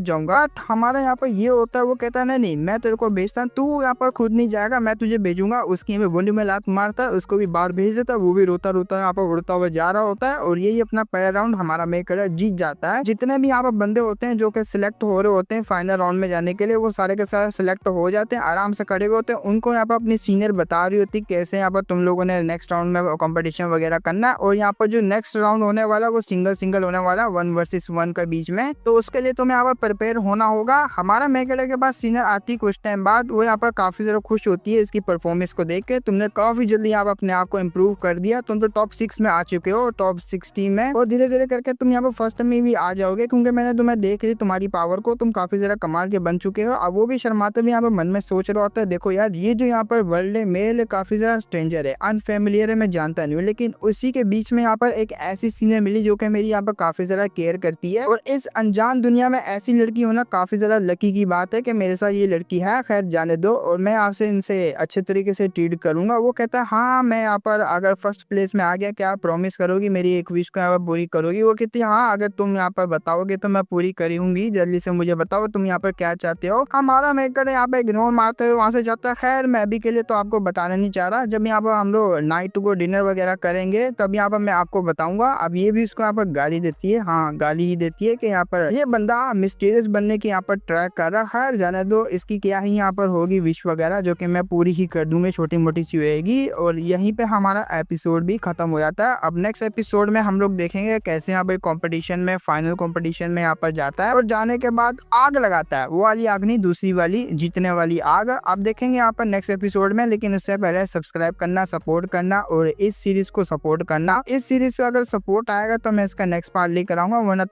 Speaker 1: जाऊंगा। हमारा यहाँ पर ये होता है, वो कहता है नहीं मैं तेरे को भेजता, तू यहाँ पर खुद नहीं जाएगा, मैं तुझे भेजूंगा। उसकी हमें बॉडी में लात मारता है, उसको भी बाहर भेज देता है, वो भी रोता रोता यहाँ पर उड़ता हुआ जा रहा होता है। और यही अपना पहला राउंड हमारा मेकर जीत जाता है। जितने भी यहाँ पर बंदे होते हैं जो कि सिलेक्ट हो रहे होते हैं फाइनल राउंड में जाने के लिए, वो सारे के सारे सिलेक्ट हो जाते हैं, आराम से खड़े होते हैं। उनको यहाँ पर अपनी सीनियर बता रही होती कैसे यहाँ पर तुम लोगों ने नेक्स्ट राउंड में कंपटीशन वगैरह करना है। और यहाँ पर जो नेक्स्ट राउंड होने वाला वो सिंगल होने वाला 1 वर्सेस 1 के बीच में, तो उसके लिए तुम्हें यहाँ पर प्रिपेयर होना होगा। हमारा मेकर के पास सीनियर आती कुछ टाइम बाद, वो यहाँ पर काफी ज्यादा खुश होती है इसकी परफॉर्मेंस को देख के, तुमने काफी जल्दी यहाँ पर अपने आप को इम्प्रूव कर दिया, तुम तो टॉप 6 में आ चुके हो, टॉप 16 में, और धीरे धीरे करके तुम यहाँ पर फर्स्ट में भी आ जाओगे क्योंकि मैंने तुम्हें देख ली तुम्हारी पावर को, तुम काफी ज्यादा कमाल के बन चुके हो। अब वो भी शर्माते भी यहाँ पर मन में सोच रहा होता है देखो यार ये जो यहाँ पर वर्ल्ड है मेल काफी ज्यादा स्ट्रेंजर है, अनफेमिलियर है, मैं जानता नहीं हूँ, लेकिन उसी के बीच में यहाँ पर एक ऐसी सीनियर मिली जो कि मेरी यहाँ पर काफी ज्यादा केयर करती है। और इस अनजान दुनिया में ऐसी लड़की होना काफी ज्यादा लकी की बात है कि मेरे साथ ये लड़की है। खैर जाने दो और मैं आपसे इनसे अच्छे तरीके से ट्रीट करूंगा। वो कहता है हाँ मैं यहाँ पर अगर फर्स्ट प्लेस में आ गया क्या प्रॉमिस करोगी मेरी एक विश को यहाँ पर पूरी करोगी। वो कहती है हाँ अगर तुम यहाँ पर बताओगे तो मैं पूरी करूंगी, जल्दी से मुझे बताओ तुम यहाँ पर क्या चाहते हो। हमारा मेकर यहाँ पे इग्नोर मारते हुए वहां से जाता है। खैर मैं अभी के लिए तो आपको बताना नहीं चाह रहा, जब यहाँ पर हम लोग नाइट को डिनर वगैरह करेंगे तब यहाँ पर मैं आपको बताऊंगा। अब ये भी उसको यहाँ पर गाली देती है, हाँ गाली ही देती है कि यहाँ पर ये बंदा मिस्टीरियस बनने की यहाँ पर ट्राई कर रहा। खैर जाने दो, इसकी क्या ही यहाँ पर होगी विश वगैरह जो कि मैं पूरी ही कर दूंगी, छोटी मोटी सी होगी। और यहीं पे हमारा एपिसोड भी खत्म हो जाता है। अब नेक्स्ट एपिसोड में हम लोग देखेंगे कैसे यहाँ पर कंपटीशन में फाइनल कंपटीशन में यहाँ पर जाता है और जाने के बाद आग लगाता है, वो वाली आग नहीं दूसरी वाली जीतने वाली आग। अब देखेंगे यहाँ पर नेक्स्ट एपिसोड में, लेकिन इससे पहले सब्सक्राइब करना, सपोर्ट करना और इस सीरीज को सपोर्ट करना। इस सीरीज पे अगर सपोर्ट आएगा तो मैं इसका नेक्स्ट पार्ट लेकर आऊंगा, वरना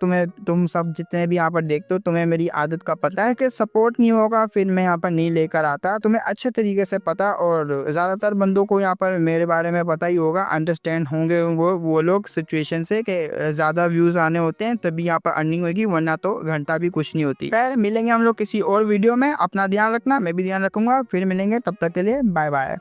Speaker 1: तुम सब जितने भी यहाँ पर देखते हो तुम्हें मेरी आदत का पता है कि सपोर्ट नहीं होगा फिर मैं यहाँ पर नहीं लेकर आता, तुम्हें अच्छे तरीके से पता। और ज्यादातर बंदों को यहाँ पर मेरे बारे में पता ही होगा, अंडरस्टैंड होंगे वो लोग सिचुएशन से कि ज़्यादा व्यूज़ आने होते हैं तभी यहाँ पर अर्निंग होगी, वरना तो घंटा भी कुछ नहीं होती। खैर मिलेंगे हम लोग किसी और वीडियो में, अपना ध्यान रखना, मैं भी ध्यान रखूँगा, फिर मिलेंगे, तब तक के लिए बाय बाय।